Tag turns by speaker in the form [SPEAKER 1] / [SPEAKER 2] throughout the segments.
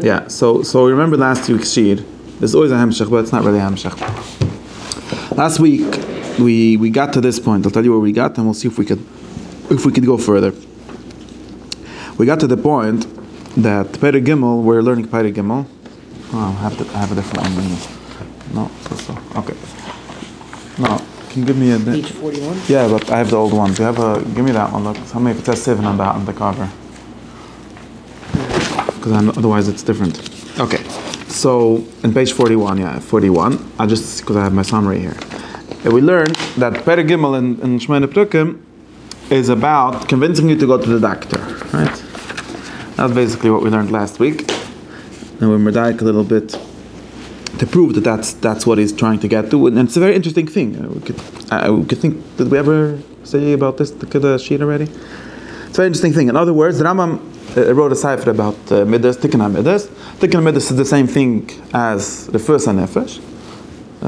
[SPEAKER 1] Yeah, so remember last week's shir. There's always a hamshach, but it's not really a hamshach. Last week we got to this point. I'll tell you where we got, and we'll see if we could go further. We got to the point that Perek Gimel, we're learning Perek Gimel. Oh, I have a different one. No, okay. No, can you give me
[SPEAKER 2] page 41?
[SPEAKER 1] Yeah, but I have the old one. Give me that one. Look, tell me if it says 7 on the cover. Because otherwise it's different. Okay, so in page 41, 41, because I have my summary here. We learned that Perek Gimel in Shmona Prukim is about convincing you to go to the doctor, right? That's basically what we learned last week. And we're medayik a little bit to prove that that's what he's trying to get to, and it's a very interesting thing. We could think, did we ever say about this the sheet already? It's a very interesting thing. In other words, the Rambam wrote a cipher about midos, tikkun midos. Tikkun midos is the same thing as the first nefesh.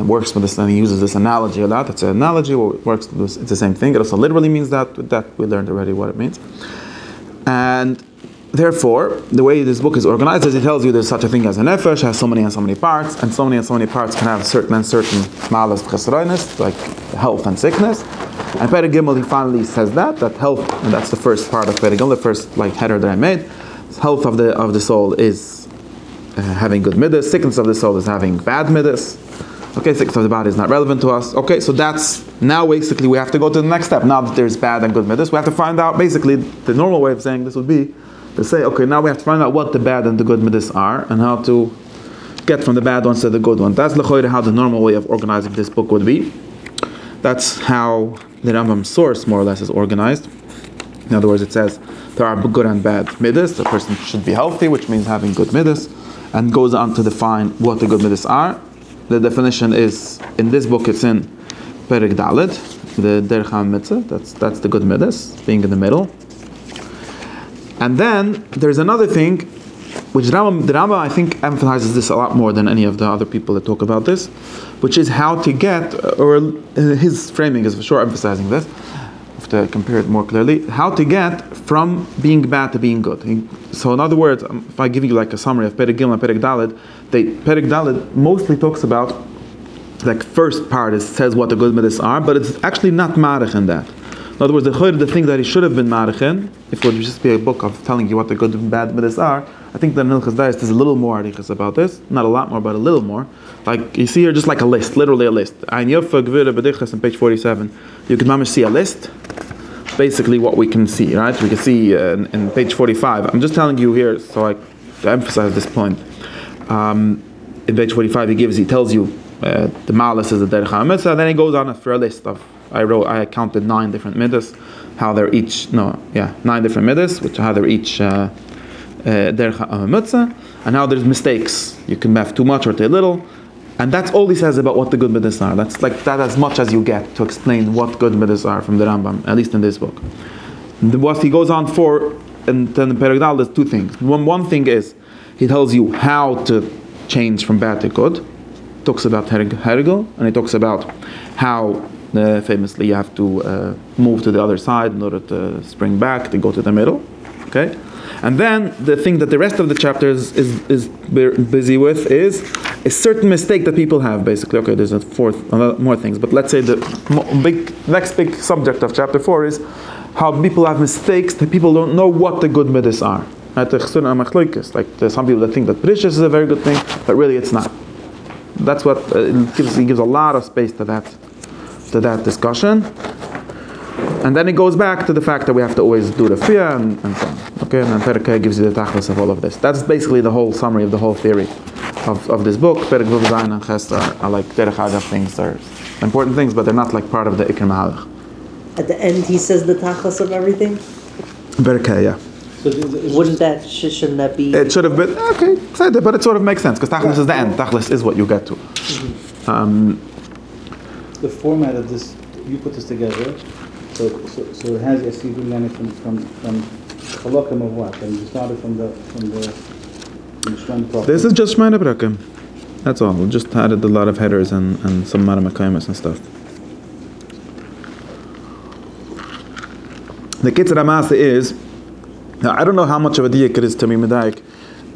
[SPEAKER 1] Works with this, and he uses this analogy a lot. It's an analogy. Works with this, it's the same thing. It also literally means that we learned already what it means. And therefore, the way this book is organized is it tells you there's such a thing as a nefesh, has so many and so many parts, and so many parts can have certain malas chesroinus, like health and sickness. And Perek Gimel, he finally says that health, and that's the first part of Perek Gimel, the first header that I made. Health of the soul is having good midas. Sickness of the soul is having bad midas. Okay, sickness of the body is not relevant to us. Okay, so that's now basically we have to go to the next step. Now that there's bad and good midas, we have to find out. Basically, the normal way of saying this would be to say, okay, now we have to find out what the bad and the good midas are, and how to get from the bad ones to the good ones. That's how the normal way of organizing this book would be. That's how the Rambam source more or less is organized. In other words, it says there are good and bad midas. The person should be healthy, which means having good midas, and goes on to define what the good midas are. The definition is in this book. It's in Perek Daled, the derech mitzvah. That's the good midas, being in the middle. And then there's another thing, which the Rambam I think emphasizes this a lot more than any of the other people that talk about this, which is how to get, or his framing is for sure emphasizing this. To compare it more clearly, how to get from being bad to being good. So in other words, if I give you like a summary of Perek Gimel and Perek Daled, Perek Daled mostly talks about, like first part says what the good midas are, but it's actually not marich in that. In other words, the thing that he should have been marich in, if it would just be a book of telling you what the good and bad midas are, I think that in Hilchos Dais there's a little more arichas about this, not a lot more, but a little more. Like you see here, just like a list, literally a list. On page 47, you can mamish see a list. Basically what we can see, right? We can see in page 45. I'm just telling you here, to emphasize this point. In page 45, he tells you the malas is the derech mitzvah. Then he goes on for a list of. I counted 9 different midas, how they're each 9 different midas, which how they're each derech mitzvah, and how there's mistakes. You can have too much or too little. And that's all he says about what the good midas are. That's like that as much as you get to explain what good midas are from the Rambam, at least in this book. What he goes on for, and then in Perek Daled, there's 2 things. One thing is, he tells you how to change from bad to good. He talks about herigel, and he talks about how, famously, you have to move to the other side in order to spring back, to go to the middle. Okay? And then the thing that the rest of the chapter is busy with is a certain mistake that people have, basically. Okay, there's more things, but let's say the next big subject of chapter 4 is how people have mistakes, that people don't know what the good midas are. Like there's some people that think that precious is a very good thing, but really it's not. That's what he gives a lot of space to that discussion. And then it goes back to the fact that we have to always do the fiyah and so on. Okay, and then Perek gives you the tachlis of all of this. That's basically the whole summary of the whole theory of this book. Perek Vav Zayin and Ches are like derech agav things. They're important things, but they're not like part of the Ikr Mahalach.
[SPEAKER 2] At the end, he says the tachlis of everything?
[SPEAKER 1] Perek, yeah.
[SPEAKER 2] So shouldn't that be?
[SPEAKER 1] It should have been, okay, but it sort of makes sense, because tachlis is the end. Tachlis is what you get to.
[SPEAKER 3] The format of this, you put this together. So it has Yasidu Lani from Chalakim of what? And you started from the Shmona Prukim.
[SPEAKER 1] This is just Shmona Prukim. That's all. We just added a lot of headers and some Maramakayamas and stuff. The Kitzur HaMaaseh is, now I don't know how much of a diyuk it is to me medayik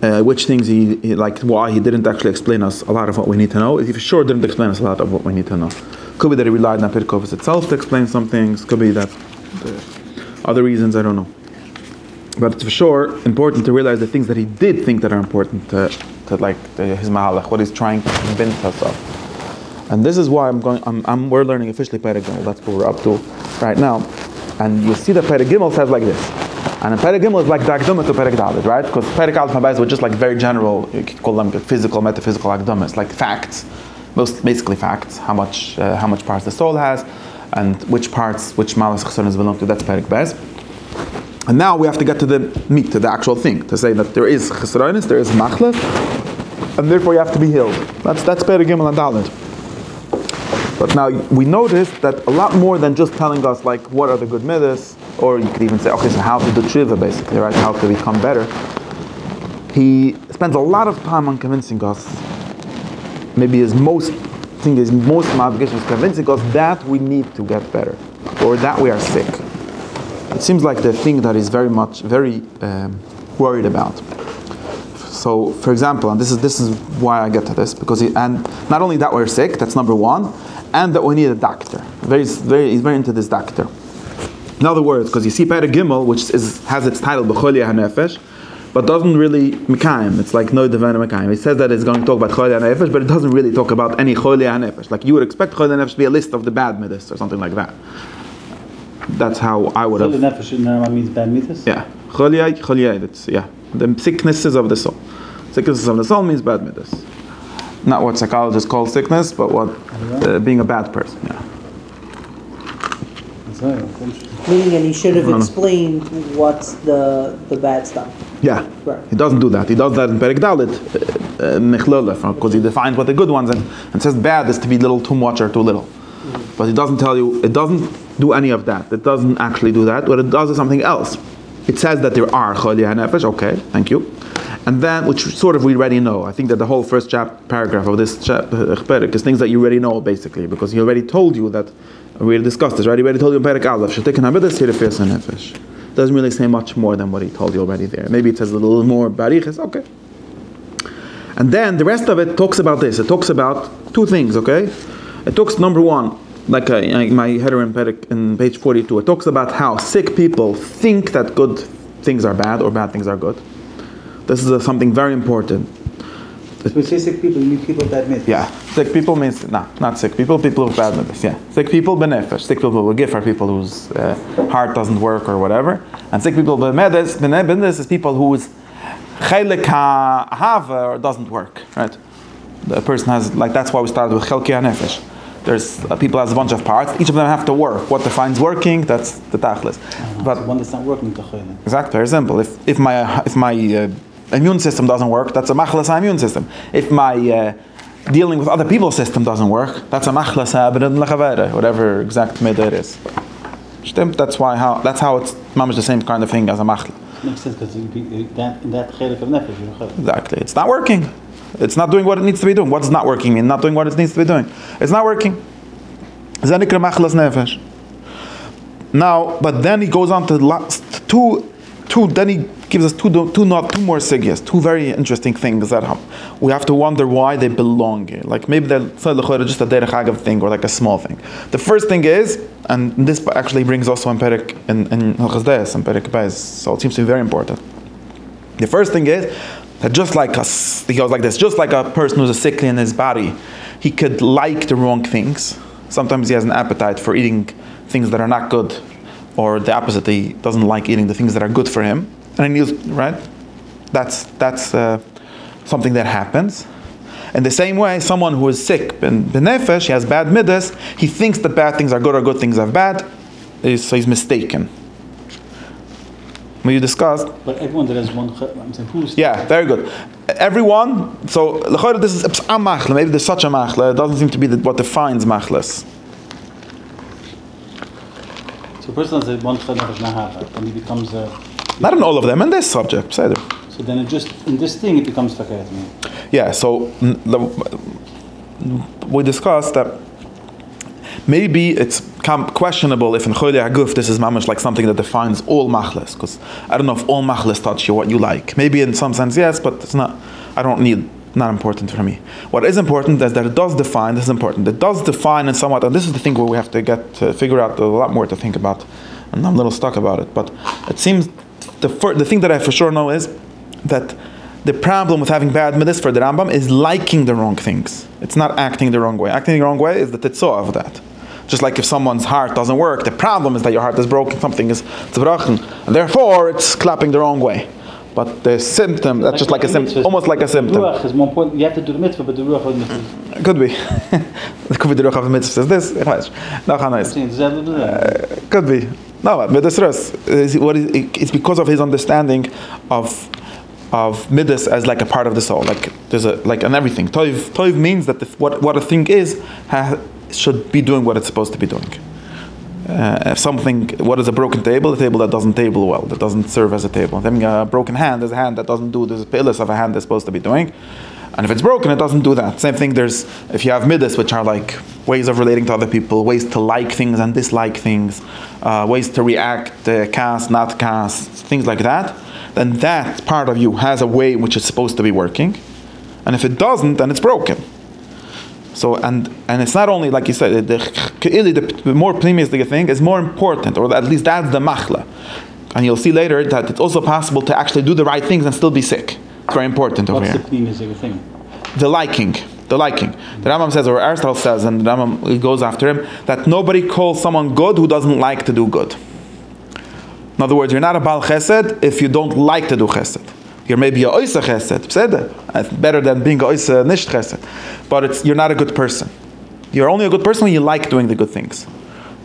[SPEAKER 1] which things he like, why he didn't actually explain us a lot of what we need to know. He for sure didn't explain us a lot of what we need to know. Could be that he relied on Pirkei itself to explain some things. Could be that other reasons, I don't know. But it's for sure important to realize the things that he did think that are important to his mahalach, what he's trying to convince us of. And this is why we're learning officially Perek Gimel. That's what we're up to right now. And you see that Perek Gimel says like this. And in Perek Gimel is like the Akdama to Perek Dalet, right? Because Perek Aleph and Beis were just like very general, you could call them physical, metaphysical Akdamas, like facts. Basically facts, how much parts the soul has, and which malas chesaronis belong to. That's Perek Beis. And now we have to get to the meat, to the actual thing, to say that there is chesaronis, there is machlas, and therefore you have to be healed. That's Perek Gimel and Dalet. But now we notice that a lot more than just telling us like what are the good midas, or you could even say, okay, so how to do tshuva basically, right? How to become better. He spends a lot of time on convincing us. Maybe his most obligation is convincing us that we need to get better, or that we are sick. It seems like the thing that he's very worried about. So, for example, and this is why I get to this, because and not only that we're sick, that's number one, and that we need a doctor. He's very into this doctor. In other words, because you see Perek Gimel, which has its title B'chol HaNefesh, but doesn't really Mekayim. It's like no Devana Mekayim. It says that it's going to talk about Chol HaNefesh, but it doesn't really talk about any Chol HaNefesh. Like you would expect Chol HaNefesh to be a list of the bad midas or something like that. That's how I would have.
[SPEAKER 3] Chol HaNefesh in Narama means bad midas?
[SPEAKER 1] Yeah. Chol, it's, yeah. The sicknesses of the soul. Sicknesses of the soul means bad midas. Not what psychologists call sickness, but what being a bad person. Yeah.
[SPEAKER 3] That's right. Interesting.
[SPEAKER 2] Meaning, and he should have explained what's the bad stuff.
[SPEAKER 1] Yeah,
[SPEAKER 2] right.
[SPEAKER 1] He doesn't do that. He does that in Perek Dalet, because he defines what the good ones and says bad is to be little too much or too little. Mm-hmm. But he doesn't tell you, it doesn't do any of that. It doesn't actually do that. What it does is something else. It says that there are Chol HaNefesh, okay, thank you. And then, which sort of we already know. I think that the whole first paragraph of this Perek is things that you already know, basically, because he already told you that. We discussed this, right? He already told you in Perek Aleph, Shetekin HaMidas Hirefes HaNefesh. Doesn't really say much more than what he told you already there. Maybe it says a little more Bariches, okay. And then the rest of it talks about this. It talks about two things, okay? It talks, number one, like my header in Perek, in page 42, it talks about how sick people think that good things are bad or bad things are good. This is something very important.
[SPEAKER 3] When you say sick people, you mean people with bad midas?
[SPEAKER 1] Yeah, sick people means, not sick people, people with bad midas, yeah. Sick people, benefesh. Sick people will give for people whose heart doesn't work or whatever. And sick people, benefesh is people whose chelik ha'ahava doesn't work, right? The person has, like that's why we started with chelki ha'nefesh. There's people has a bunch of parts, each of them have to work. What defines working, that's the tachlis.
[SPEAKER 3] But so one that's not working,
[SPEAKER 1] exactly, very simple. If my immune system doesn't work, that's a machlas immune system. If my dealing with other people's system doesn't work, that's a machlas whatever exact midah it is. That's how it's mamish the same kind of thing as a machla.
[SPEAKER 3] Makes sense because that chelik of nefesh.
[SPEAKER 1] Exactly, it's not working. It's not doing what it needs to be doing. What does not working mean? Not doing what it needs to be doing. It's not working. Zenikra machlas nefesh. Now, but then he goes on to the last two. Then he gives us two more sigyas, two very interesting things that we have to wonder why they belong here. Like maybe they're just a derech agav thing or like a small thing. The first thing is, and this actually brings also in Perek in Hilchos and Perek Beis, so it seems to be very important. The first thing is that just like us, he goes like this, just like a person who's sickly in his body, he could like the wrong things. Sometimes he has an appetite for eating things that are not good, or the opposite, he doesn't like eating the things that are good for him. And he right? That's something that happens. In the same way, someone who is sick, benefesh, he has bad midas, he thinks that bad things are good or good things are bad, so he's mistaken. We discussed.
[SPEAKER 3] But everyone that has one, I'm saying, who's...
[SPEAKER 1] Yeah, very good. Everyone, so this is a machla, maybe there's such a machla, it doesn't seem to be what defines machlas.
[SPEAKER 3] So a person has one nefesh nahava, and he becomes a...
[SPEAKER 1] Not in all of them, in this subject, Seder.
[SPEAKER 3] So then it just, in this thing, it becomes fakir.
[SPEAKER 1] Yeah, so we discussed that maybe it's questionable if in Choyle Haguf this is mamash like something that defines all machles, because I don't know if all machles touch you what you like. Maybe in some sense yes, but it's not. I don't need. Not important for me. What is important is that it does define. This is important. It does define and somewhat. And this is the thing where we have to get to figure out a lot more to think about. And I'm a little stuck about it. But it seems the thing that I for sure know is that the problem with having bad midas for the Rambam is liking the wrong things. It's not acting the wrong way. Acting the wrong way is the tetzah of that. Just like if someone's heart doesn't work, the problem is that your heart is broken, something is tzvrachen, and therefore it's clapping the wrong way. But the symptom, that's just like a symptom, almost like a symptom.
[SPEAKER 3] Ruach is more important. You have to do the mitzvah, but the ruach of the mitzvah.
[SPEAKER 1] Could be. It could be the ruach of the mitzvah. Is this? Could be. No, but it's because of his understanding of midas as like a part of the soul, like there's an everything. Toiv means that what a thing is should be doing what it's supposed to be doing. What is a broken table? A table that doesn't table well, that doesn't serve as a table. Having a broken hand is a hand that doesn't do the pillars of a hand that's supposed to be doing. And if it's broken, it doesn't do that. Same thing, if you have midas, which are like ways of relating to other people, ways to like things and dislike things, ways to react, cast, not cast, things like that, then that part of you has a way in which it's supposed to be working. And if it doesn't, then it's broken. So and it's not only like you said, the more pneumistic thing is more important, or at least that's the machla. And you'll see later that it's also possible to actually do the right things and still be sick. It's very important over here.
[SPEAKER 3] What's the pneumistic thing?
[SPEAKER 1] The liking. The Rambam says, or Aristotle says, and the Rambam goes after him, that nobody calls someone good who doesn't like to do good. In other words, you're not a Baal Chesed if you don't like to do Chesed. You're maybe a oisa chesed, it's better than being a oisa nicht chesed. But you're not a good person. You're only a good person when you like doing the good things.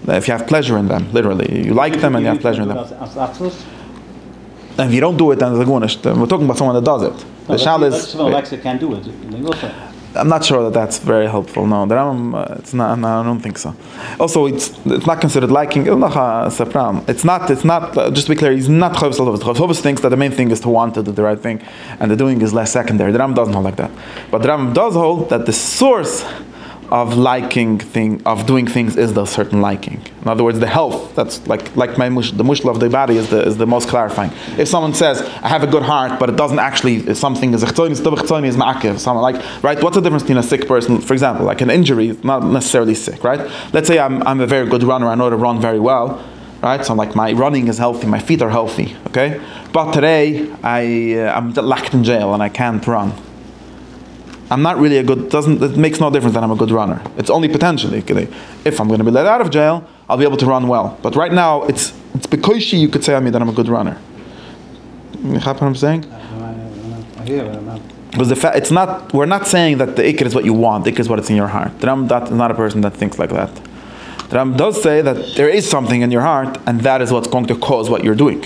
[SPEAKER 1] If you have pleasure in them, literally. You like them and you have pleasure in them. And if you don't do it, then we're talking about someone that does it. The shal is...
[SPEAKER 3] Someone likes it, can't do it.
[SPEAKER 1] I'm not sure that that's very helpful. No, it's not. No, I don't think so. Also, it's not considered liking. It's not. Just to be clear, he's not chavis al chavis. Chavis thinks that the main thing is to want to do the right thing, and the doing is less secondary. The Ram doesn't hold like that, but the Ram does hold that the source of doing things is the certain liking. In other words, the health. That's like the mushla of the body is the most clarifying. If someone says, I have a good heart, but it doesn't actually, if something is ma'akev, someone like, right? What's the difference between a sick person, for example, like an injury, is not necessarily sick, right? Let's say I'm a very good runner, I know to run very well, right? So like my running is healthy, my feet are healthy, okay? But today I'm locked in jail and I can't run. I'm not really it makes no difference that I'm a good runner. It's only potentially. If I'm going to be let out of jail, I'll be able to run well. But right now, it's because you could say on me that I'm a good runner. You know what I'm saying?
[SPEAKER 3] I hear what I'm not.
[SPEAKER 1] Because we're not saying that the ikr is what you want, the ikr is what it's in your heart. The Ram is not a person that thinks like that. The Ram does say that there is something in your heart, and that is what's going to cause what you're doing.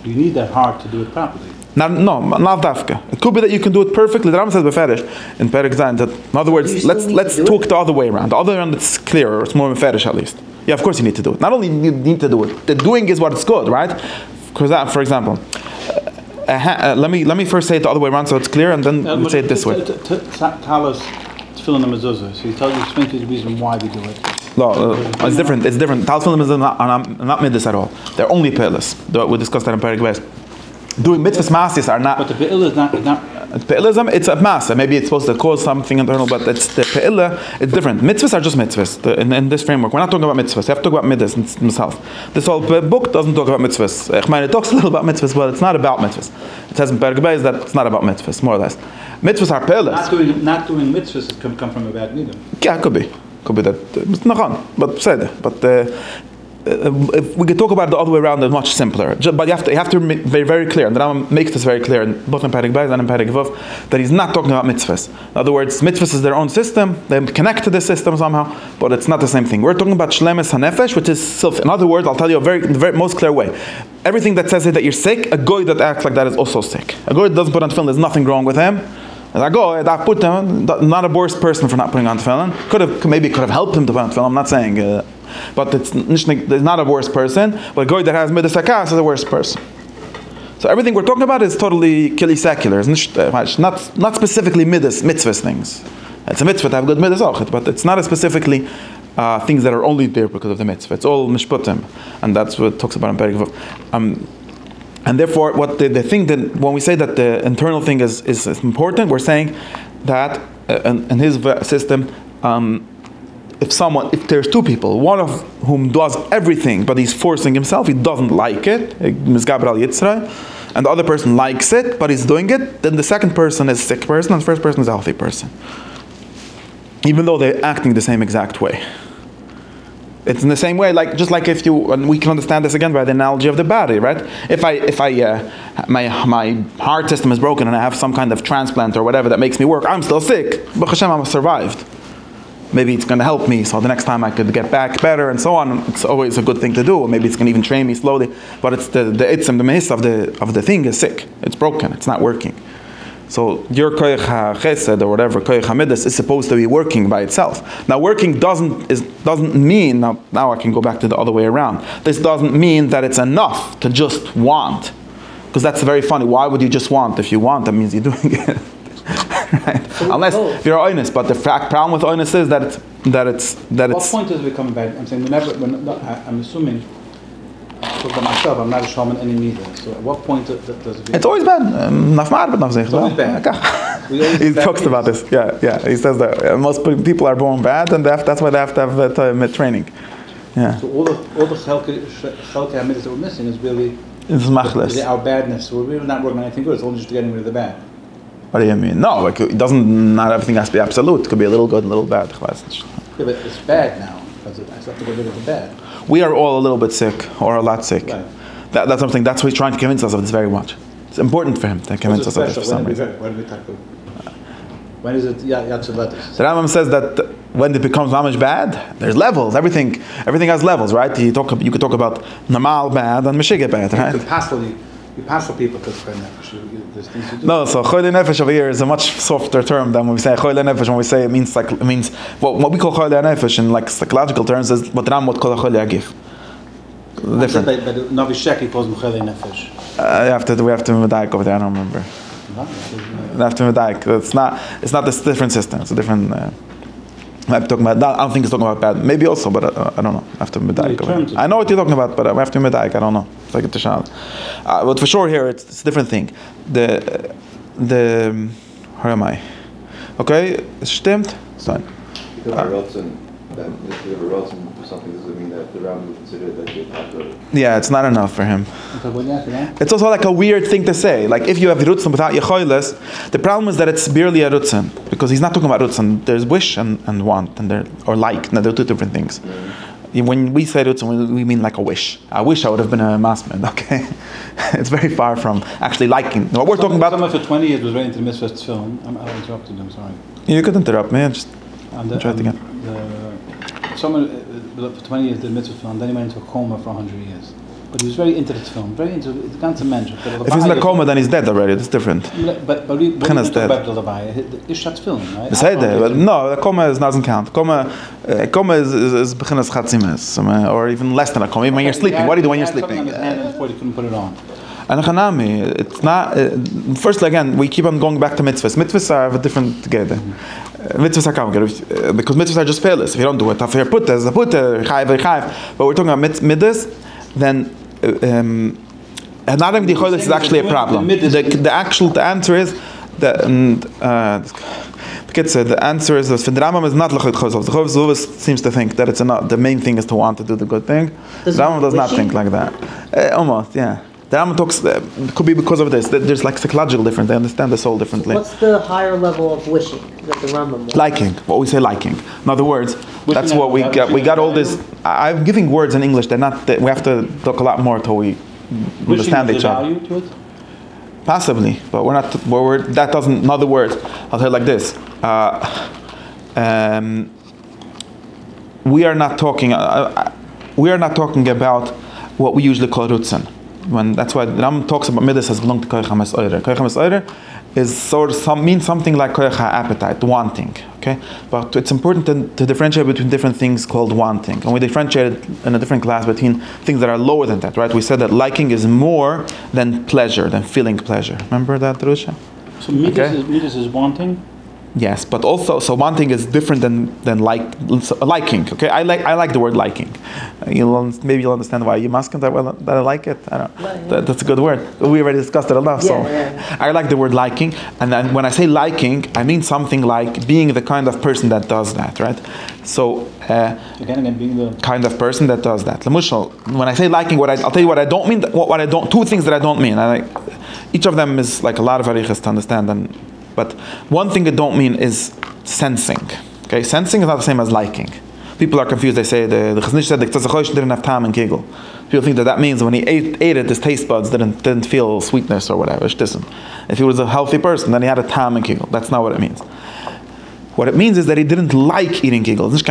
[SPEAKER 3] You need that heart to do it properly.
[SPEAKER 1] Not dafka. It could be that you can do it perfectly. The Ram says beferish in Perek Zayin that, in other words, let's talk the other way around. The other way around, it's clearer. It's more beferish at least. Yeah, of course you need to do it. Not only you need to do it, the doing is what's good, right? For example, let me first say it the other way around so it's clear, and then we'll say it this way.
[SPEAKER 3] Tell us tefillin and mezuzah. So he tells you, explain to you the reason why we do it.
[SPEAKER 1] No, it's different. It's different. Tefillin and mezuzah are not midas at all. They're only pe'elas. We discussed that in Perek Beis. Doing mitzvahs masis are not.
[SPEAKER 3] But the pe'ila is not.
[SPEAKER 1] Pe'ilism, it's a masa. Maybe it's supposed to cause something internal, but it's the pe'ila. It's different. Mitzvahs are just mitzvahs. In this framework, we're not talking about mitzvahs. You have to talk about midas himself. This whole book doesn't talk about mitzvahs. It talks a little about mitzvahs, but it's not about mitzvahs. It says in Perek Beis that it's not about mitzvahs, more or less. Mitzvahs are pe'ilas.
[SPEAKER 3] Not doing mitzvahs come from a bad midah.
[SPEAKER 1] Yeah, it could be. Could be that. It's not but say that. But. If we could talk about it the other way around, it's much simpler. But you have to be very, very clear, and the Rambam makes this very clear, both in Perek Beis and in Perek Vav, that he's not talking about mitzvahs. In other words, mitzvahs is their own system, they connect to the system somehow, but it's not the same thing. We're talking about shlemes hanefesh, which is self. In other words, I'll tell you the very most clear way. Everything that says that you're sick, a goy that acts like that is also sick. A goy that doesn't put on tefillin, there's nothing wrong with him. A goy that put him, not a worse person for not putting on tefillin. Maybe could have helped him to put on tefillin. I'm not saying. But it's not a worse person, but a guy that has midas hakas is a worse person. So everything we're talking about is totally kili secular. It's not specifically mitzvahs things. It's a mitzvah to have good midas, but it's not specifically things that are only there because of the mitzvah. It's all mishputim, and that's what it talks about in Perek Vav. And therefore, what the thing that when we say that the internal thing is important, we're saying that in his system, if there's two people, one of whom does everything, but he's forcing himself, he doesn't like it, and the other person likes it, but he's doing it, then the second person is a sick person, and the first person is a healthy person. Even though they're acting the same exact way. It's in the same way, just like if you, and we can understand this again by the analogy of the body, right? If my heart system is broken and I have some kind of transplant or whatever that makes me work, I'm still sick. But Hashem, I'm survived. Maybe it's going to help me, so the next time I could get back better and so on. It's always a good thing to do. Maybe it's going to even train me slowly. But it's the mehis of the thing is sick. It's broken. It's not working. So your koyach chesed or whatever koyach midos is supposed to be working by itself. Now working doesn't mean now I can go back to the other way around. This doesn't mean that it's enough to just want, because that's very funny. Why would you just want? If you want, that means you're doing it. Right? Unless if you're honest, but the problem with honest is that it's.
[SPEAKER 3] What point does it become bad? I'm saying I'm assuming. For myself, I'm not a shaman any neither. So at what point does it become?
[SPEAKER 1] It's always bad. It's always
[SPEAKER 3] bad.
[SPEAKER 1] He talks about this. Yeah. He says that most people are born bad, and that's why they have to have training. Yeah.
[SPEAKER 3] So all the chelkei midos that we're missing is really our badness. We're really not working on anything good. It's only just getting rid of the bad.
[SPEAKER 1] What do you mean? No, it doesn't. Not everything has to be absolute. It could be a little good, a little bad.
[SPEAKER 3] Yeah, but it's bad now because I have to get rid of the bad.
[SPEAKER 1] We are all a little bit sick, or a lot sick.
[SPEAKER 3] Right.
[SPEAKER 1] That's something. That's what he's trying to convince us of this very much. It's important for him to convince us of this for some reason.
[SPEAKER 3] When is it Yatzilatis?
[SPEAKER 1] The Rambam says that when it becomes mamish bad, there's levels. Everything has levels, right? You could talk about normal bad and meshigah bad, right?
[SPEAKER 3] You pass for people because there's things to do.
[SPEAKER 1] No, so choyle nefesh over here is a much softer term than when we say choyle nefesh. When we say it means what we call choyle nefesh in psychological terms is what Ram would call a choyle agif. Different.
[SPEAKER 3] But Navi Sheki calls him choyle nefesh.
[SPEAKER 1] We have to medaik over there. I don't remember. We have to medaik. It's not this different system. It's a different. I'm talking about. I don't think it's talking about bad. Maybe also, but I don't know. I have to medaik. I know what you're talking about, but I have to medaik. I don't know. It's like a tishal. But for sure here, it's a different thing. The where am I? Okay, es stimmt. Fine.
[SPEAKER 4] Something doesn't mean that the Ram would consider that they have to.
[SPEAKER 1] Yeah, it's not enough for him. It's also like a weird thing to say. Like if you have rutzen without yechoiles, the problem is that it's barely a rutzen, because he's not talking about rutzen. There's wish and want, and or like. No, they're two different things. Mm-hmm. When we say rutzen, we mean like a wish. I wish I would have been a masman. Okay, it's very far from actually liking. What we're talking about.
[SPEAKER 3] Someone for 20 years was very into mitzvah film. I interrupted him. Sorry.
[SPEAKER 1] You could interrupt me. Just try it again.
[SPEAKER 3] Someone for 20 years did mitzvah film, then he went into a coma for 100 years. But he was very into this film, very into the ganze Mensch.
[SPEAKER 1] If he's in a coma, then he's dead already. That's different.
[SPEAKER 3] But we don't talk about the Ishat's film, right?
[SPEAKER 1] No, the coma doesn't count. Coma is beginnes chatzimes, or even less than a coma. Even when you're sleeping, what do you do when you're sleeping?
[SPEAKER 3] He couldn't put it on.
[SPEAKER 1] And it's not. Firstly, again, we keep on going back to mitzvahs. Mitzvahs are a different gede. Mitzvahs are because mitzvahs are just failures. If you don't do it, after put as a put chayiv. But we're talking about midas, then not even the choice is actually a problem. The answer is the answer is that the Rambam is not lechut chosov. The Chosov seems to think that it's not the main thing is to want to do the good thing. The Rambam does not think like that. Almost, yeah. The Rambam talks, it could be because of this. There's like psychological difference. They understand the soul differently.
[SPEAKER 2] What's the higher level of wishing that the Rambam wants?
[SPEAKER 1] Liking. What we say liking. In other words, that's what we got. We got all this. I'm giving words in English. They're not. We have to talk a lot more till we understand each other.
[SPEAKER 3] Value to it?
[SPEAKER 1] Possibly, but we're not. That doesn't. In other words, I'll tell you like this. We are not talking. We are not talking about what we usually call rutzen. That's why the Ram talks about midas as belong to koyach hamesoire. Koyach hamesoire is means something like koyach appetite, wanting. Okay, but it's important to differentiate between different things called wanting, and we differentiate in a different class between things that are lower than that. Right? We said that liking is more than pleasure, than feeling pleasure. Remember that, Drusha?
[SPEAKER 3] So midas is wanting.
[SPEAKER 1] Yes, but also, so wanting is different than liking. Okay, I like the word liking. Maybe you'll understand why you must that I like it. I don't know. That's a good word. We already discussed it enough. I like the word liking, and then when I say liking, I mean something like being the kind of person that does that, right? So
[SPEAKER 3] again, being the
[SPEAKER 1] kind of person that does that. When I say liking, I'll tell you what I don't mean. What I don't. Two things that I don't mean. Each of them is like a lot of arichas to understand. But one thing I don't mean is sensing. Okay, sensing is not the same as liking. People are confused. They say the Chazon Ish said the Ktsachachosh didn't have tam and kegel. People think that means when he ate it, his taste buds didn't feel sweetness or whatever. If he was a healthy person, then he had a tam and kegel. That's not what it means. What it means is that he didn't like eating kegel. His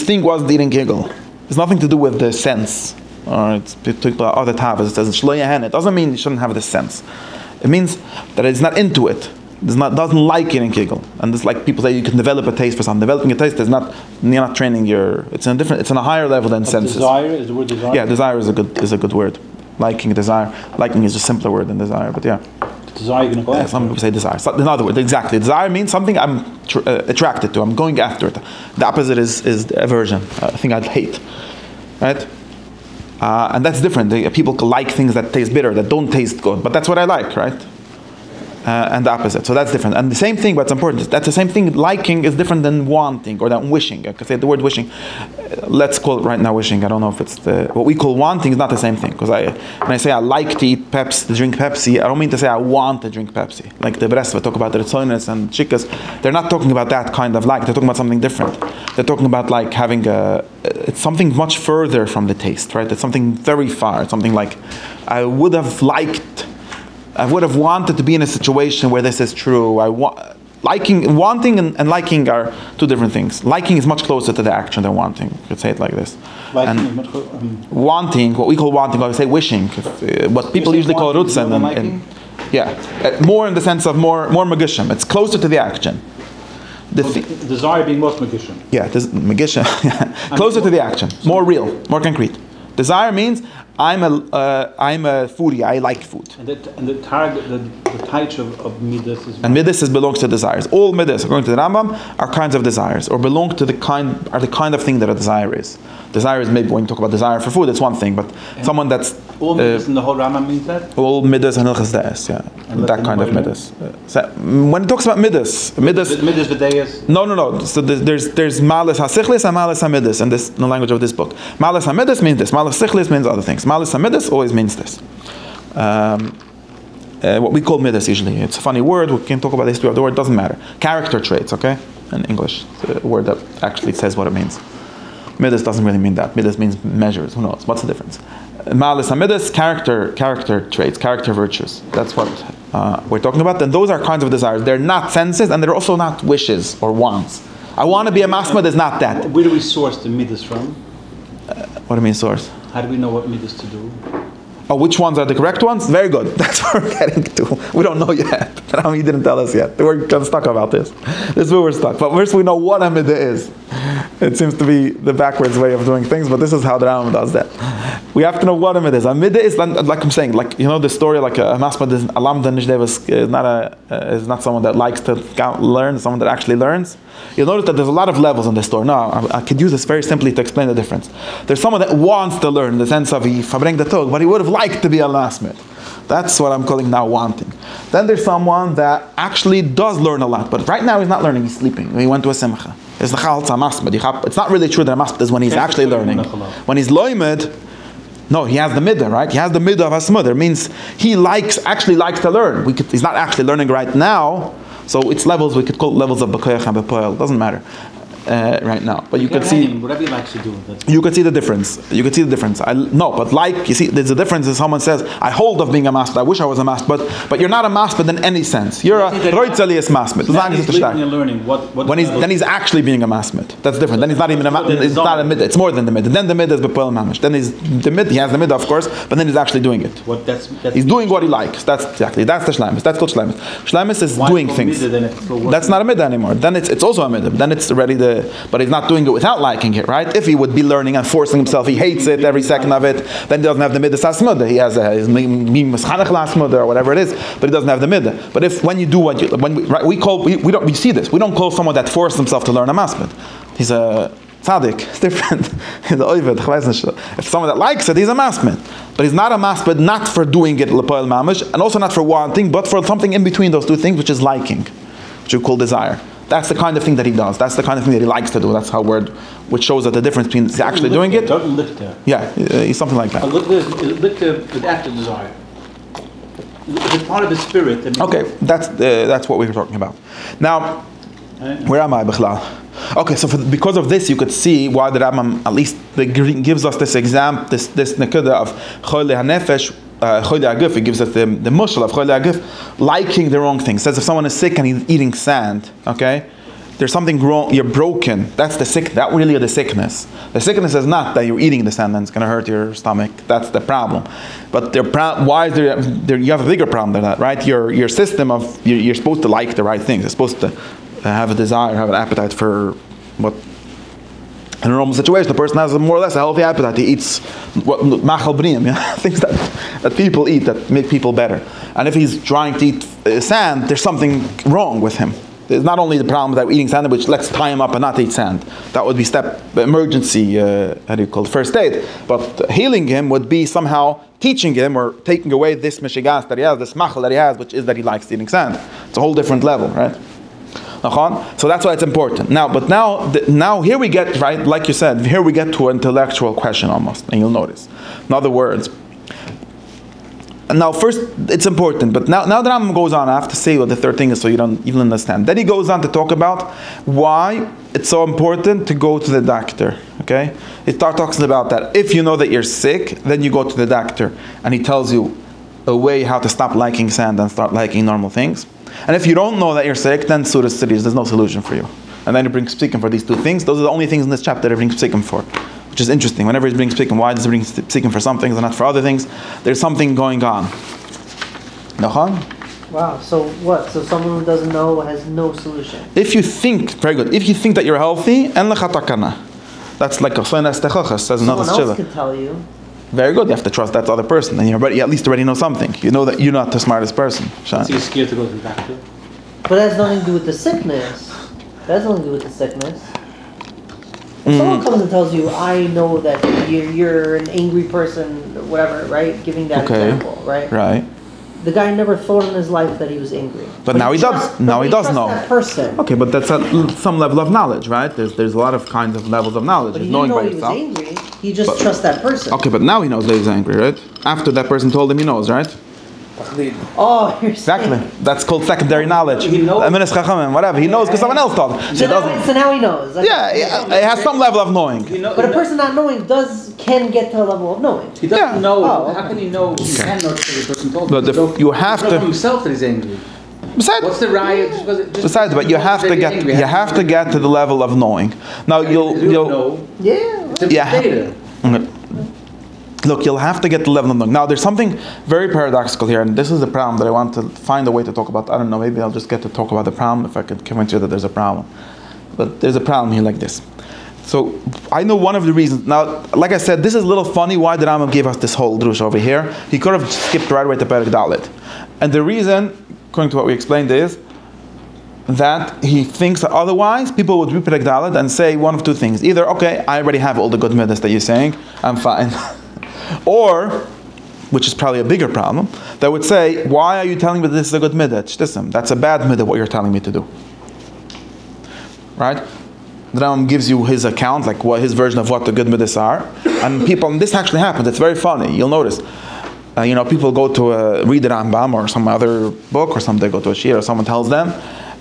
[SPEAKER 1] thing was eating kegel. It's nothing to do with the sense. Or it's other tavas. It says it doesn't mean you shouldn't have the sense. It means that it's not into it. Doesn't like eating kegel. And it's like people say you can develop a taste for something. Developing a taste you're not training it's on a higher level than senses.
[SPEAKER 3] Desire is the word desire?
[SPEAKER 1] Yeah, desire is a good word. Liking, desire. Liking is a simpler word than desire, but yeah.
[SPEAKER 3] Desire you're going to go after.
[SPEAKER 1] Some people say desire. So, in other words, exactly. Desire means something I'm attracted to. I'm going after it. The opposite is aversion. A thing I'd hate. Right? And that's different. People like things that taste bitter, that don't taste good. But that's what I like, right? And the opposite. So that's different. And the same thing, what's important, that's the same thing. Liking is different than wanting or than wishing. I could say the word wishing. Let's call it right now wishing. I don't know if it's what we call wanting is not the same thing. Because when I say I like to eat Pepsi, to drink Pepsi, I don't mean to say I want to drink Pepsi. Like the Bresva talk about the Ritzonis and Chikas. They're not talking about that kind of like. They're talking about something different. They're talking about like having it's something much further from the taste, right? It's something very far. It's something like I would have wanted to be in a situation where this is true. Wanting and liking are two different things. Liking is much closer to the action than wanting. You could say it like this.
[SPEAKER 3] Liking is much closer.
[SPEAKER 1] Wanting, what we call wanting, I would say wishing. What people usually call rutzen. More in the sense of more magishim. It's closer to the action.
[SPEAKER 3] Desire being most magishim.
[SPEAKER 1] Yeah, magishim. Closer to the action. More real, more concrete. Desire means I'm a foodie. I like food.
[SPEAKER 3] And the target, the type of midas is.
[SPEAKER 1] And midas belongs to desires. All midas, according to the Rambam, are kinds of desires, or belong to the kind of thing that a desire is. Desire is maybe when you talk about desire for food, it's one thing, but someone that's
[SPEAKER 3] all midas in the whole Rambam means that.
[SPEAKER 1] All midas and hilchas de'es, yeah, and that kind of midas. So when it talks about midas
[SPEAKER 3] v'deis.
[SPEAKER 1] No. So there's malas hasichlis and malas hamidas, and this in the language of this book. Malas hamidas means this. Malas sichlis means other things. Malas hamidas always means this. What we call midas usually. It's a funny word. We can talk about the history of the word. Doesn't matter. Character traits, okay? In English, it's a word that actually says what it means. Midas doesn't really mean that. Midas means measures. Who knows? What's the difference? Malas hamidas, character traits, character virtues. That's what we're talking about. And those are kinds of desires. They're not senses, and they're also not wishes or wants. I want to be a masmad is not that.
[SPEAKER 3] Where do we source the midas from?
[SPEAKER 1] What do you mean source?
[SPEAKER 3] How do we know what midas to do?
[SPEAKER 1] Oh, which ones are the correct ones? Very good. That's what we're getting to. We don't know yet. He didn't tell us yet. We're kind of stuck about this. This is where we're stuck. But first we know what a midah is. It seems to be the backwards way of doing things, but this is how the Rambam does that. We have to know what a midah is. A midah is, like I'm saying, like, you know the story, like a masmad is, a lamda nishdev is not someone that likes to learn, someone that actually learns. You'll notice that there's a lot of levels in this story. Now, I could use this very simply to explain the difference. There's someone that wants to learn in the sense of he fabring the tog, but he would have liked to be a lasmid. That's what I'm calling now wanting. Then there's someone that actually does learn a lot, but right now he's not learning, he's sleeping. He went to a simcha. It's not really true that a masmid is when he's actually learning. When he's loimed, no, he has the midah, right? He has the midah of hasmud. It means he actually likes to learn. He's not actually learning right now. So it's levels, we could call it levels of B'koyach and B'poel. Doesn't matter right now. But you could see...
[SPEAKER 3] Whatever he likes to do.
[SPEAKER 1] You could see the difference. But like, you see, there's a difference if someone says, I hold of being a masmid, I wish I was a masmid, but you're not a masmid in any sense. You're a roitzalias masmid. Then he's actually being a masmid. That's different. Then he's not even a masmid. It's not a midah. It's more than the midah. Then the midah is B'poel mamish. Then he has the midah, of course, but then he's actually doing it. He's doing what he likes. That's the shleimus. That's called shleimus. Shleimus is doing things. That's not a midah anymore. Then it's also a midah. Then it's already the but he's not doing it without liking it, right? If he would be learning and forcing himself, he hates it every second of it, then he doesn't have the midas asmuda. He has his mischanach lasmuda or whatever it is, but he doesn't have the midah. But if when you do what you, when we, right, we see this. We don't call someone that forced himself to learn a masmid. He's a tzaddik. It's different. He's a oived. If someone that likes it, he's a masmid. But he's not a masmid, not for doing it l'poel mamish, and also not for wanting, but for something in between those two things, which is liking, which we call desire. That's the kind of thing that he does. That's the kind of thing that he likes to do. That's how which shows that the difference between actually doing it. Yeah, he's something like that.
[SPEAKER 3] Lichter is active desire. It's part of the spirit.
[SPEAKER 1] Okay, that's what we were talking about. Now, where am I, Bichlal? Okay, so because of this, you could see why the Rambam at least gives us this example, this nekuda of choyle hanefesh, choyle aguf. It gives us the mushal of choyle aguf, liking the wrong thing. It says if someone is sick and he's eating sand, okay, there's something wrong. You're broken. That's the sick. That really is the sickness. The sickness is not that you're eating the sand and it's going to hurt your stomach. That's the problem. But why is there? You have a bigger problem than that, right? Your system of you're supposed to like the right things. You're supposed to have a desire, have an appetite for what. In a normal situation, the person has more or less a healthy appetite. He eats what machal b'riyim, things that people eat that make people better. And if he's trying to eat sand, there's something wrong with him. It's not only the problem that eating sand, which let's tie him up and not eat sand. That would be emergency, first aid. But healing him would be somehow teaching him or taking away this mishigas that he has, this machal that he has, which is that he likes eating sand. It's a whole different level, right? So that's why it's important. Now here we get, right, like you said, here we get to an intellectual question almost, and you'll notice. In other words, now first it's important, but now the Rambam goes on, I have to say what the third thing is so you don't even understand. Then he goes on to talk about why it's so important to go to the doctor, okay? He starts talking about that. If you know that you're sick, then you go to the doctor, and he tells you a way how to stop liking sand and start liking normal things. And if you don't know that you're sick, then Surah Studies, there's no solution for you. And then he brings psikim for these two things. Those are the only things in this chapter that he brings psikim for, which is interesting. Whenever he brings psikim, why does he bring psikim for some things and not for other things? There's something going on.
[SPEAKER 2] Wow, so what? So someone who doesn't know has no solution.
[SPEAKER 1] If you think, very good, if you think that you're healthy, that's like a someone else
[SPEAKER 2] can tell you.
[SPEAKER 1] Very good. You have to trust that other person, and you at least already know something. You know that you're not the smartest person.
[SPEAKER 3] So you're scared to go to the doctor.
[SPEAKER 2] But that has nothing to do with the sickness. That has nothing to do with the sickness. If someone comes and tells you, "I know that you're an angry person," or whatever, right? Giving that example, right?
[SPEAKER 1] Right.
[SPEAKER 2] The guy never thought in his life that he was angry.
[SPEAKER 1] But now he does. Now he does know.
[SPEAKER 2] That person.
[SPEAKER 1] Okay, but that's at some level of knowledge, right? There's a lot of kinds of levels of knowledge.
[SPEAKER 2] But he didn't know he was angry. He just trusts that person.
[SPEAKER 1] Okay, but now he knows that he's angry, right? After that person told him, he knows, right?
[SPEAKER 2] Oh, you're
[SPEAKER 1] exactly.
[SPEAKER 2] saying.
[SPEAKER 1] That's called secondary knowledge.
[SPEAKER 3] He knows.
[SPEAKER 1] Whatever. He knows because someone else told him.
[SPEAKER 2] So now he knows. Okay.
[SPEAKER 1] Yeah, it has some level of knowing.
[SPEAKER 2] But a person not knowing can get to the level of knowing.
[SPEAKER 3] He doesn't know.
[SPEAKER 2] Oh,
[SPEAKER 3] How can he know? He can know because the person told him.
[SPEAKER 1] But you have to.
[SPEAKER 3] himself that he's angry.
[SPEAKER 1] Besides,
[SPEAKER 3] what's the riot?
[SPEAKER 1] Besides, but you have to get to the level of knowing. Now you'll
[SPEAKER 3] know.
[SPEAKER 2] Yeah.
[SPEAKER 1] Look, you'll have to get the level of knowing. Now, there's something very paradoxical here, and this is the problem that I want to find a way to talk about. I don't know, maybe I'll just get to talk about the problem if I could convince you that there's a problem. But there's a problem here like this. So, I know one of the reasons. Now, like I said, this is a little funny why the Rambam gave us this whole drush over here. He could have skipped right away to Perek Dalet. And the reason, according to what we explained, is that he thinks that otherwise people would read Perek Dalet and say one of two things. Either, okay, I already have all the good midas that you're saying, I'm fine. Or, which is probably a bigger problem, they would say, why are you telling me that this is a good midah? That's a bad midah, what you're telling me to do. Right? The Rambam gives you his account, like what his version of what the good midas are. And this actually happens, it's very funny, you'll notice. People go to read the Rambam or some other book or something, they go to a shir or someone tells them,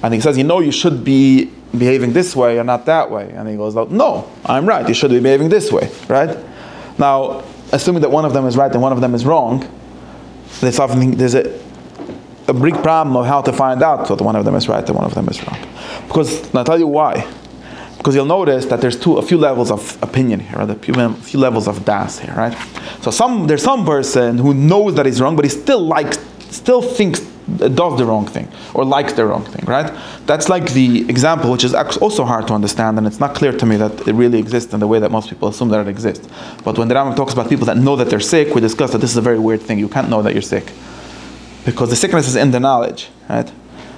[SPEAKER 1] and he says, you should be behaving this way and not that way. And he goes, no, I'm right, you should be behaving this way, right? Now, assuming that one of them is right and one of them is wrong, there's a big problem of how to find out that one of them is right and one of them is wrong. Because, and I'll tell you why. Because you'll notice that there's a few levels of opinion here, right? A few levels of das here, right? So there's some person who knows that he's wrong, but he still likes still thinks, does the wrong thing, or likes the wrong thing, right? That's like the example, which is also hard to understand, and it's not clear to me that it really exists in the way that most people assume that it exists. But when the Rambam talks about people that know that they're sick, we discuss that this is a very weird thing. You can't know that you're sick, because the sickness is in the knowledge, right?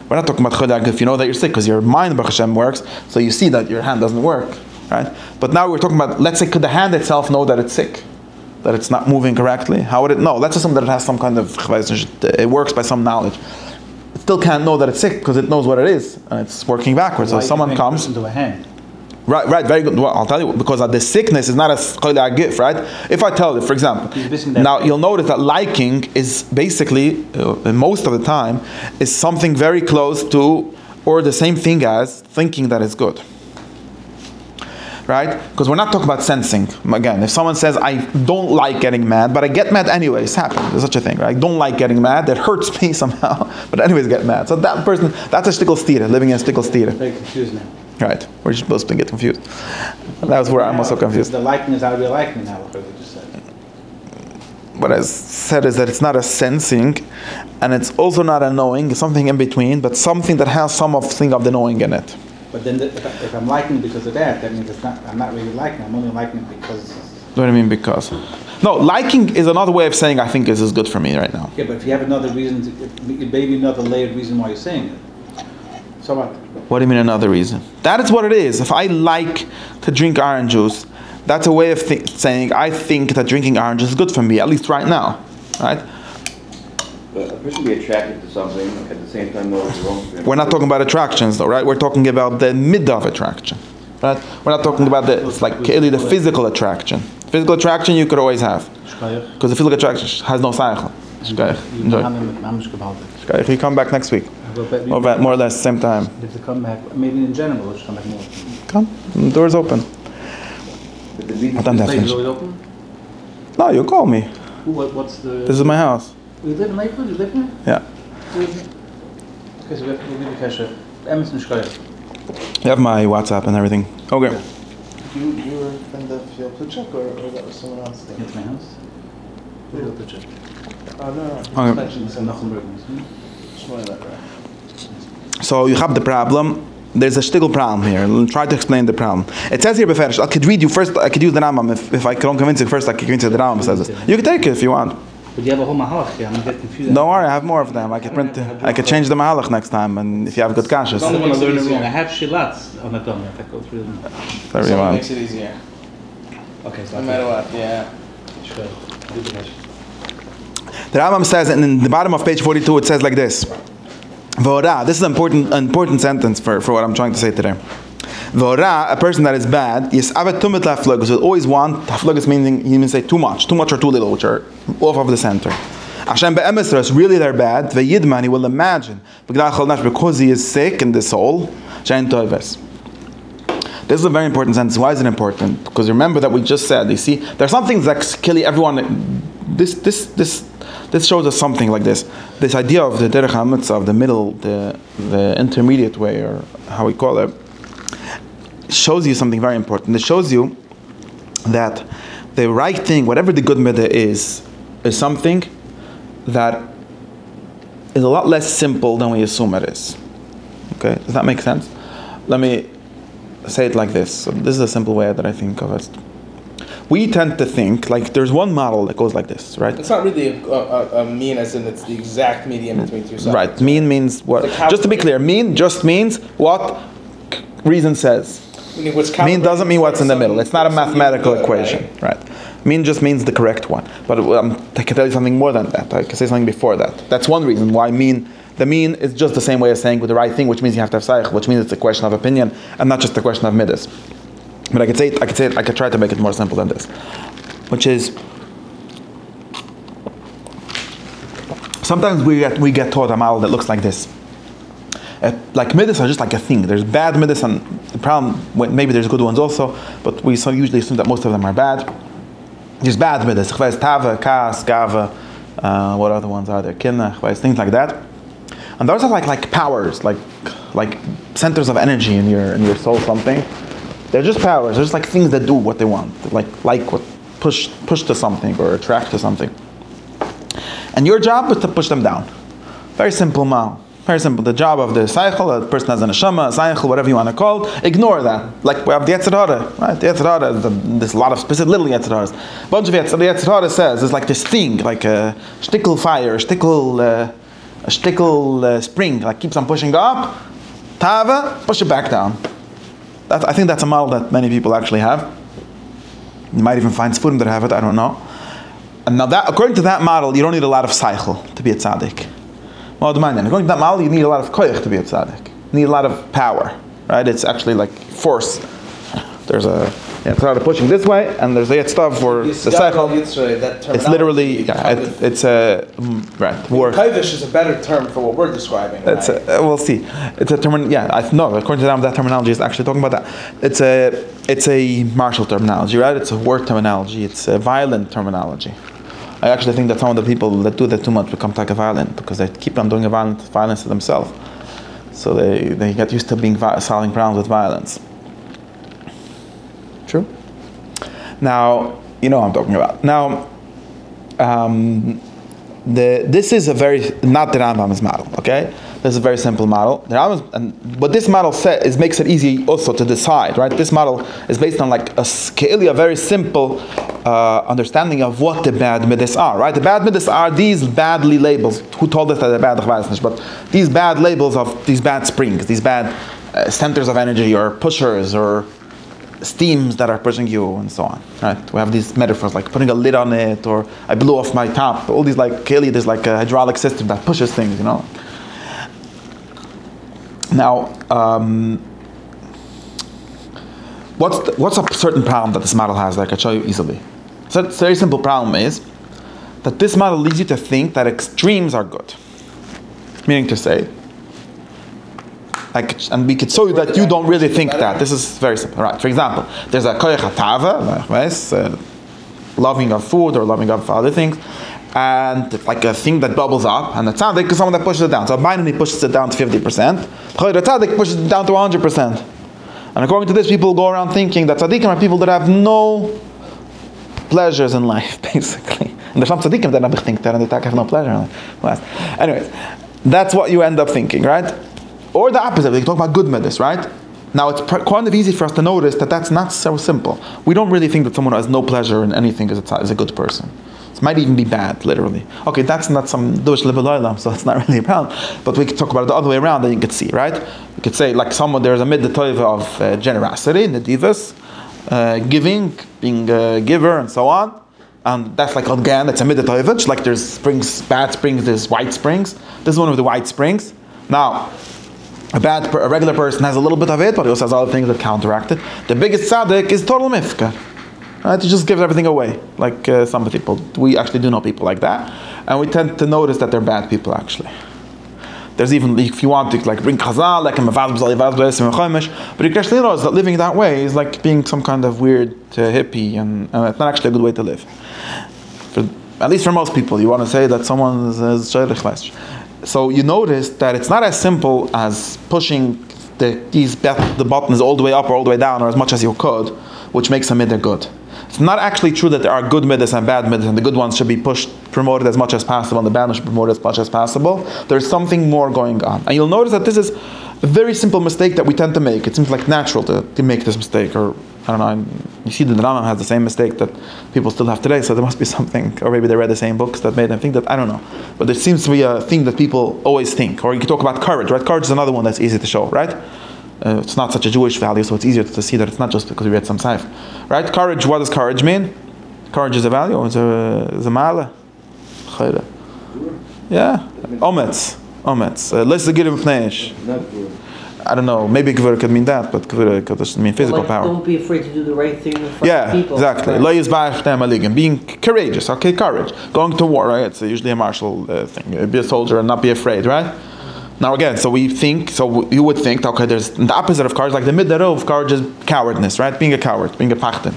[SPEAKER 1] We're not talking about cholag if you know that you're sick, because your mind, Baruch Hashem, works, so you see that your hand doesn't work, right? But now we're talking about, let's say, could the hand itself know that it's sick? That it's not moving correctly? How would it know? Let's assume that it has some kind of, it works by some knowledge. It still can't know that it's sick, because it knows what it is, and it's working backwards. So someone comes...
[SPEAKER 3] into a hand?
[SPEAKER 1] Right, very good. Well, I'll tell you, because the sickness is not a cholag gif, right? If I tell you, for example, now you'll notice that liking is basically, most of the time, is something very close to, or the same thing as, thinking that it's good. Right? Because we're not talking about sensing. Again, if someone says, I don't like getting mad, but I get mad anyways, happens. There's such a thing, right? I don't like getting mad, that hurts me somehow, but anyways get mad. So that person, that's a shtickle stira, living in a shtickle stira.
[SPEAKER 3] Very confused now.
[SPEAKER 1] Right. We're supposed to get confused. That was where I'm also confused.
[SPEAKER 3] The liking is out of your liking now, what you just said.
[SPEAKER 1] What I said is that it's not a sensing, and it's also not a knowing, it's something in between, but something that has something of the knowing in it.
[SPEAKER 3] But then if I'm liking it because of that means I'm not really liking it. I'm only liking it because...
[SPEAKER 1] What do you mean because? No, liking is another way of saying I think this is good for me right now.
[SPEAKER 3] Yeah, but if you have another reason, maybe another layered reason why you're saying it. So what?
[SPEAKER 1] What do you mean another reason? That is what it is. If I like to drink orange juice, that's a way of saying I think that drinking orange is good for me, at least right now. Right?
[SPEAKER 4] But a person be attracted to something at the same time know it's wrong.
[SPEAKER 1] We're not talking about attractions though, right? We're talking about the midah of attraction. Right? We're not talking about it's like the physical attraction. Physical attraction you could always have. Because the physical attraction has no cycle. Enjoy. You come back next week. More or less same time.
[SPEAKER 3] If they come back, maybe in general, let's come back more.
[SPEAKER 1] Come. The door's open.
[SPEAKER 3] Is it open?
[SPEAKER 1] No, you call me.
[SPEAKER 3] What's the...
[SPEAKER 1] This is my house.
[SPEAKER 3] You live in Lakewood? You live here?
[SPEAKER 1] Yeah.
[SPEAKER 3] Okay, so we'll give you cash. Emerson Shkoyer.
[SPEAKER 1] You have my WhatsApp and everything. Okay.
[SPEAKER 5] You were a friend of Phil Plutchuk, or that was someone else?
[SPEAKER 3] It's my house. Phil Plutchuk.
[SPEAKER 5] Oh, no.
[SPEAKER 1] Okay.
[SPEAKER 3] It's in Luxembourg.
[SPEAKER 1] So you have the problem. There's a shtickle problem here. I'll try to explain the problem. It says here, Beferish, I could read you first, I could use the Rambam. If I don't convince you first, I could convince you the Rambam says this. You can take it if you want.
[SPEAKER 3] But you have a whole mahalach here. I'm going to get confused.
[SPEAKER 1] Don't worry, I have more of them. I could change the mahalach next time, and if you have good kashas.
[SPEAKER 3] I want to learn it wrong. I have shilats on the tongue. If I go through them.
[SPEAKER 1] Whatever you want.
[SPEAKER 5] Makes it easier.
[SPEAKER 3] Okay, so
[SPEAKER 5] No matter what, yeah.
[SPEAKER 1] The Rambam says, and in the bottom of page 42, it says like this. V'ora, this is an important sentence for what I'm trying to say today. V'ora, a person that is bad, yis'avet tumet la'aflugas, will always want, haflugas meaning, he means say too much or too little, which are off of the center. Hashem be'emesras, really they're bad, v'yidman, he will imagine, because he is sick in the soul, she'en toives. This is a very important sentence. Why is it important? Because remember that we just said, you see, there are some things that kill everyone. This shows us something like this. This idea of the derech hamitzvah, of the middle, the intermediate way, or how we call it, shows you something very important. It shows you that the right thing, whatever the good midah is something that is a lot less simple than we assume it is. Okay, does that make sense? Let me say it like this. So this is a simple way that I think of it. We tend to think like there's one model that goes like this, right?
[SPEAKER 5] It's not really a mean as in it's the exact median between two sides.
[SPEAKER 1] Right. Mean means what? Just to be clear, mean just means what reason says. Mean doesn't mean what's in the middle. It's not a mathematical equation, right? Mean just means the correct one. But I can tell you something more than that. I can say something before that. That's one reason why mean. The mean is just the same way as saying with the right thing, which means you have to have saich, which means it's a question of opinion and not just a question of midas. But I could try to make it more simple than this, which is sometimes we get taught a model that looks like this. Like midas are just like a thing. There's bad midas, and the problem maybe there's good ones also, but we usually assume that most of them are bad. There's bad midas, chves, tava, kas, gava, what other ones are there? Kinna, chves, things like that. And those are like powers, like centers of energy in your soul. Something. They're just powers. They're just like things that do what they want, like what push to something or attract to something. And your job is to push them down. Very simple mal. Very simple. The job of the cycle, a person has an neshama, a cycle, whatever you want to call it, ignore that. Like we have the Yetzer Hara, right? The Yetzer Hara, there's a lot of specific little Yetzer Haras. A bunch of Yetzer, the Yetzer Hara says it's like this thing, like a shtickle fire, a shtickle spring, like keeps on pushing up. Tava, push it back down. I think that's a model that many people actually have. You might even find Sfurim that have it, I don't know. And now that, according to that model, you don't need a lot of cycle to be a tzaddik. According to that model, you need a lot of koyach to be a tzaddik. You need a lot of power, right? It's actually like force. There's a tzaddik pushing this way, and there's a stuff for the cycle. It's literally, it's a right word.
[SPEAKER 5] Kaivish is a better term for what we're describing.
[SPEAKER 1] It's we'll see. It's a term. Yeah, according to them, that terminology is actually talking about that. It's a martial terminology, right? It's a word terminology. It's a violent terminology. I actually think that some of the people that do that too much become like a violent because they keep on doing violence to themselves. So they get used to solving problems with violence. True? Now, you know what I'm talking about. Now, this is a not the Rambam's model, okay? This is a very simple model. The Rambam's, what this model makes it easy also to decide, right? This model is based on like a very simple understanding of what the bad midos are, right? The bad midos are these badly labels. Who told us that they're bad? But these bad labels of these bad springs, these bad centers of energy or pushers or steams that are pushing you and so on, right? We have these metaphors like putting a lid on it or I blew off my top. All these like, clearly there's like a hydraulic system that pushes things, you know? Now, what's a certain problem that this model has that I can show you easily? So it's a very simple problem is that this model leads you to think that extremes are good. Meaning to say, and we could show you that you don't really think that. This is very simple, right? For example, there's a koyach hatava, loving of food or loving of other things, and it's like a thing that bubbles up, and the tzaddik is someone that pushes it down. So Binani pushes it down to 50%, the tzaddik pushes it down to 100%. And according to this, people go around thinking that tzaddikim are people that have no pleasures in life, basically. And there's some tzaddikim that think that, and they have no pleasure in life. Anyways, that's what you end up thinking, right? Or the opposite, we can talk about good midos, right? Now it's kind of easy for us to notice that that's not so simple. We don't really think that someone who has no pleasure in anything is a good person. It might even be bad, literally. Okay, that's not some dush libeloilam, so it's not really a problem. But we could talk about it the other way around, then you could see, right? You could say, like there's a midah of generosity, nedivus, giving, being a giver, and so on. And that's like, again, that's a midah toivah, like there's springs, bad springs, there's white springs. This is one of the white springs. Now, a regular person has a little bit of it, but he also has other things that counteract it. The biggest tzaddik is total mifka. Right? He just gives everything away. Like some people. We actually do know people like that. And we tend to notice that they're bad people, actually. There's even, if you want to like bring chazal, like but you can actually notice that living that way is like being some kind of weird hippie, and it's not actually a good way to live. At least for most people, you want to say that someone is shaylich. So you notice that it's not as simple as pushing the buttons all the way up or all the way down or as much as you could, which makes a midah good. It's not actually true that there are good midas and bad midas, and the good ones should be promoted as much as possible, and the bad ones should be promoted as much as possible. There's something more going on. And you'll notice that this is a very simple mistake that we tend to make. It seems like natural to make this mistake, or I don't know, you see that the Rambam has the same mistake that people still have today, so there must be something, or maybe they read the same books that made them think that, I don't know. But it seems to be a thing that people always think. Or you can talk about courage, right? Courage is another one that's easy to show, right? It's not such a Jewish value, so it's easier to see that it's not just because we read some saif. Right? Courage, what does courage mean? Courage is a value, or is a ma'ala? Chayra. Yeah. Ometz. Less give pneish. I don't know, maybe Gvura could mean that, but Gvura could mean physical power.
[SPEAKER 2] Don't be afraid to do the right thing in front of people.
[SPEAKER 1] Exactly. Right? Being courageous, okay, courage. Going to war, right? It's usually a martial thing. Be a soldier and not be afraid, right? Now again, so you would think, okay, there's the opposite of courage, like the midah of courage is cowardness, right? Being a coward, being a pachten,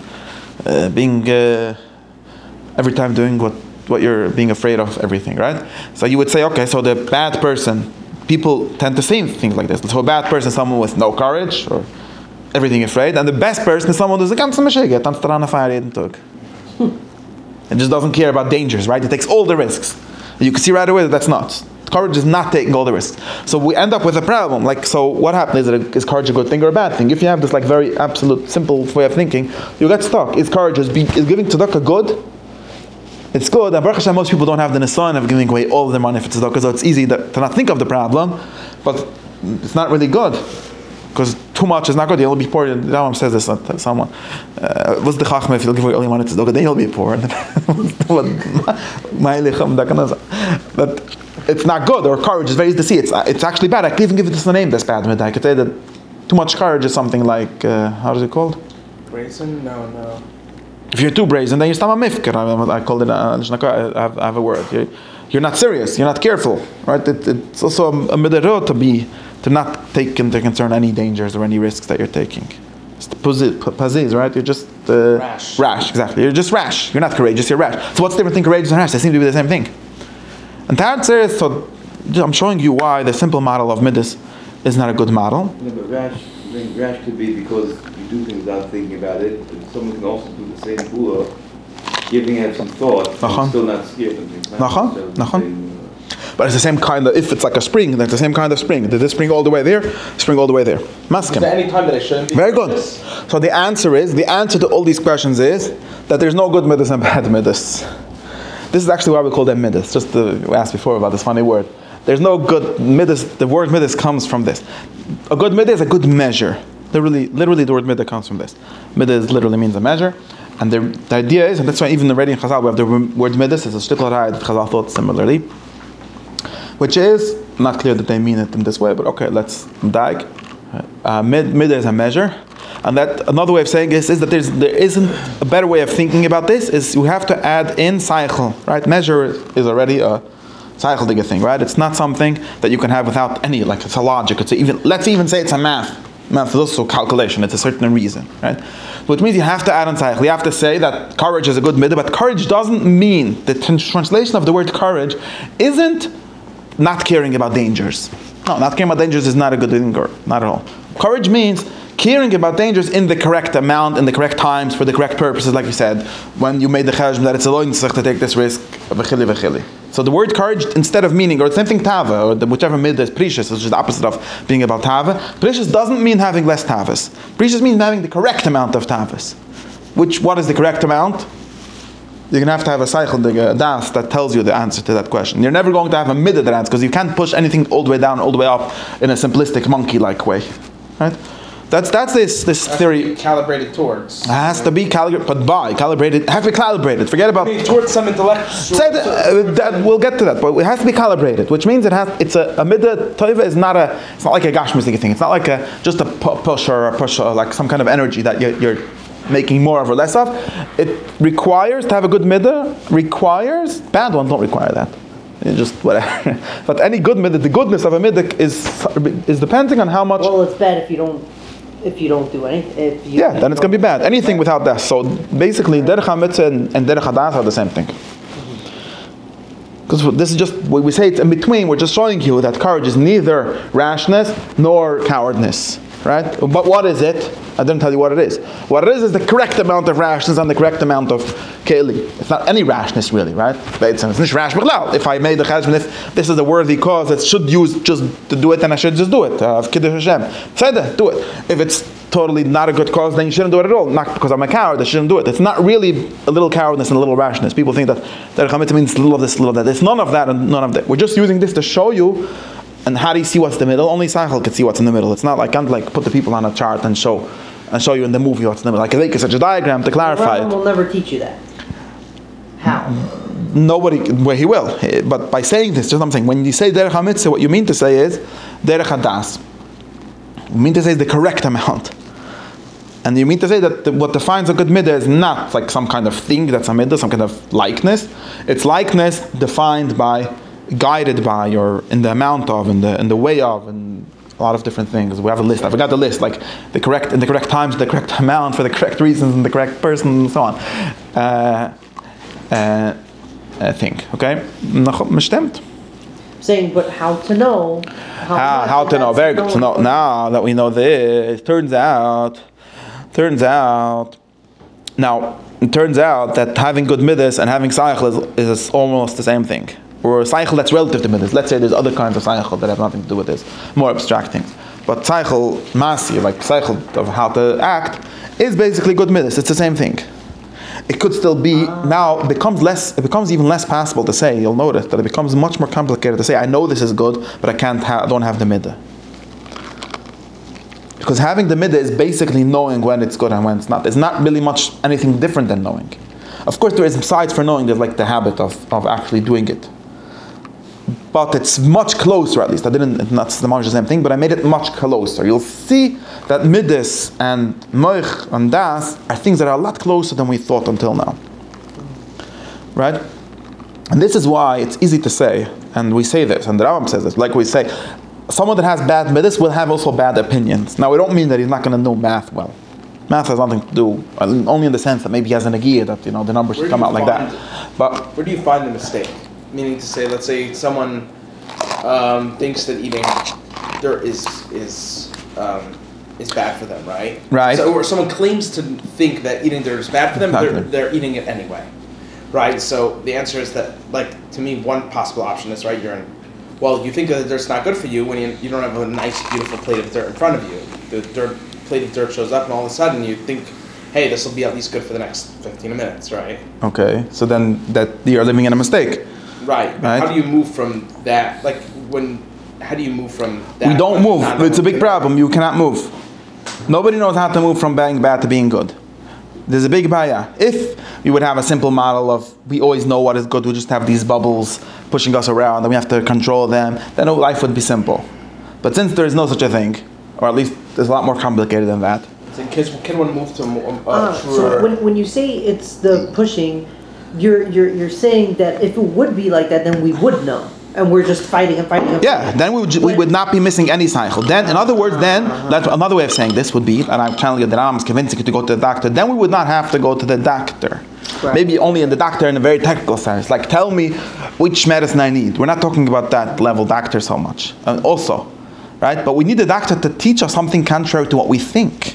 [SPEAKER 1] being every time doing what you're being afraid of everything, right? So you would say, okay, so the bad person, people tend to say things like this. So a bad person is someone with no courage or everything afraid, and the best person is someone who's a ganze Mashiach, tanzt daran auf Feier jeden Tag. It just doesn't care about dangers, right? It takes all the risks. You can see right away that that's not. Courage is not taking all the risks. So we end up with a problem. Like, so what happens? Is courage a good thing or a bad thing? If you have this like very absolute, simple way of thinking, you get stuck. Is giving tzedakah good? It's good. And Baruch Hashem, most people don't have the nisayon of giving away all of their money for tzedakah, so it's easy to not think of the problem, but it's not really good. Because too much is not good. You'll be poor. The Rambam says this to someone. What's the chachma if you'll give away all your money to tzedakah? Then you'll be poor. But it's not good. Or courage is very easy to see. It's actually bad. I could even give it this name that's bad. I could say that too much courage is something like, how is it called?
[SPEAKER 5] Brazen? No.
[SPEAKER 1] If you're too brazen, then you're stam mifker. I called it, I have a word. You're not serious. You're not careful. Right? It's also a midrash to not take into concern any dangers or any risks that you're taking. It's the paziz, right? You're just rash, exactly. You're just rash. You're not courageous, you're rash. So what's the difference between courageous and rash? They seem to be the same thing. And the answer is, so I'm showing you why the simple model of midas is not a good model.
[SPEAKER 4] No, but rash could be because you do things without thinking about it. But someone can also do the same pula, giving it some thought, and still not scared of things.
[SPEAKER 1] But it's the same kind of, if it's like a spring, then it's the same kind of spring. Did this spring all the way there? Spring all the way there. Maskim.
[SPEAKER 5] Is there any time that I shouldn't be?
[SPEAKER 1] Very good. So the answer to all these questions is that there's no good midas and bad midas. This is actually why we call them midas. Just we asked before about this funny word. There's no good midas. The word midas comes from this. A good midah is a good measure. Literally the word midah comes from this. Midas literally means a measure. And the idea is, and that's why even already in Chazal we have the word midas, it's a shtickl ra'id that Chazal thought similarly. Which is, not clear that they mean it in this way, but okay, let's dag. Midah is a measure. And that another way of saying this is that there isn't a better way of thinking about this, is you have to add in cycle, right? Measure is already a cycle thing, right? It's not something that you can have without any, like it's a logic, let's even say it's a math. Math is also calculation, it's a certain reason, right? Which means you have to add on cycle. You have to say that courage is a good midah, but courage doesn't mean, the translation of the word courage isn't not caring about dangers. No, not caring about dangers is not a good thing, not at all. Courage means caring about dangers in the correct amount, in the correct times, for the correct purposes, like you said, when you made the cheshbon that it's a loin to take this risk, v'chili. So the word courage, instead of meaning, or the same thing tava, or whichever midah is precious, which is the opposite of being about tava, precious doesn't mean having less tavas. Precious means having the correct amount of tavas. What is the correct amount? You're going to have a cycle, a das, that tells you the answer to that question. You're never going to have a midah that answers, because you can't push anything all the way down, all the way up, in a simplistic monkey-like way. Right? That's this theory.
[SPEAKER 5] To be calibrated towards.
[SPEAKER 1] It has to be calibrated, but by calibrated. Have to be calibrated. Forget about
[SPEAKER 5] towards some intellect.
[SPEAKER 1] We'll get to that, but it has to be calibrated, which means it's a midah toiva is not it's not like a gashmistic thing. It's not like just a push or like some kind of energy that you're making more of or less of. It requires to have a good midah. Bad ones don't require that. It's just whatever. But any good midah, the goodness of a midah is depending on how much.
[SPEAKER 2] Well, it's bad if you don't do anything.
[SPEAKER 1] Then it's going to be bad. Anything without that. So basically, derech ha-mitzvah and derech hadas are the same thing. Because this is just, we say it's in between, we're just showing you that courage is neither rashness nor cowardness. Right? But what is it? I didn't tell you what it is. What it is the correct amount of rashness and the correct amount of keli. It's not any rashness really, right? It's not rash b'chlal. If I made the cheshbon, if this is a worthy cause that should use just to do it, then I should just do it. Kiddush Hashem. Say that, do it. If it's totally not a good cause, then you shouldn't do it at all. Not because I'm a coward, I shouldn't do it. It's not really a little cowardness and a little rashness. People think that means a little of this, a little of that. It's none of that and none of that. We're just using this to show you. And how do you see what's the middle? Only Sachel can see what's in the middle. It's not like, I can't like put the people on a chart and show you in the movie what's in the middle. Like it's such a diagram to clarify it.
[SPEAKER 2] Will never teach you that. How?
[SPEAKER 1] Nobody, well, he will. But by saying this, just something. When you say derech ha-mitzvah, what you mean to say is derech hadas. You mean to say is the correct amount. And you mean to say that what defines a good midah is not like some kind of thing that's a midah, some kind of likeness. It's likeness defined by, guided by, or in the amount of, in the way of, and a lot of different things. We have a list. I forgot the list, like the correct times, the correct amount for the correct reasons, and the correct person, and so on. Thing. Okay, Mistemmt.
[SPEAKER 2] Saying, but how to know?
[SPEAKER 1] How to know? Very good. So now that we know this, it turns out that having good midas and having cycle is almost the same thing. or a cycle that's relative to midas. Let's say there's other kinds of cycle that have nothing to do with this, more abstract things. But cycle masi, like cycle of how to act, is basically good midas. It's the same thing. It could still be, now it becomes even less possible to say, you'll notice that it becomes much more complicated to say, I know this is good, but I don't have the midah. Because having the midah is basically knowing when it's good and when it's not. There's not really much anything different than knowing. Of course there is sides for knowing, there's like the habit of actually doing it. But it's much closer, at least. Not so much the same thing, but I made it much closer. You'll see that midas and moich and das are things that are a lot closer than we thought until now. Right? And this is why it's easy to say, and we say this, and the Rambam says this, like we say, someone that has bad midas will have also bad opinions. Now we don't mean that he's not going to know math well. Math has nothing to do, only in the sense that maybe he has an agiyah that, the numbers should come out like that. But
[SPEAKER 5] where do you find the mistake? Meaning to say, let's say someone thinks that eating dirt is bad for them, right?
[SPEAKER 1] Right.
[SPEAKER 5] So, or someone claims to think that eating dirt is bad for them, they're eating it anyway, right? So the answer is that, like, to me, one possible option is, right, you think that dirt's not good for you when you don't have a nice, beautiful plate of dirt in front of you. The plate of dirt shows up, and all of a sudden you think, hey, this will be at least good for the next 15 minutes, right?
[SPEAKER 1] Okay, so then that you're living in a mistake.
[SPEAKER 5] Right. How do you move from that? How do you move from that?
[SPEAKER 1] We don't move. It's a big problem. You cannot move. Nobody knows how to move from being bad to being good. There's a big baya. If we would have a simple model of we always know what is good, we just have these bubbles pushing us around and we have to control them, then life would be simple. But since there is no such a thing, or at least it's a lot more complicated than that.
[SPEAKER 5] So can one move to
[SPEAKER 2] so when you say it's the pushing, you're saying that if it would be like that, then we would know, and we're just fighting and fighting.
[SPEAKER 1] Yeah, then we would not be missing any cycle. Then, in other words, that's another way of saying this would be, and I'm telling you that I'm convincing you to go to the doctor. Then we would not have to go to the doctor. Right. Maybe only in the doctor in a very technical sense, like tell me which medicine I need. We're not talking about that level doctor so much. Also, right? But we need the doctor to teach us something contrary to what we think,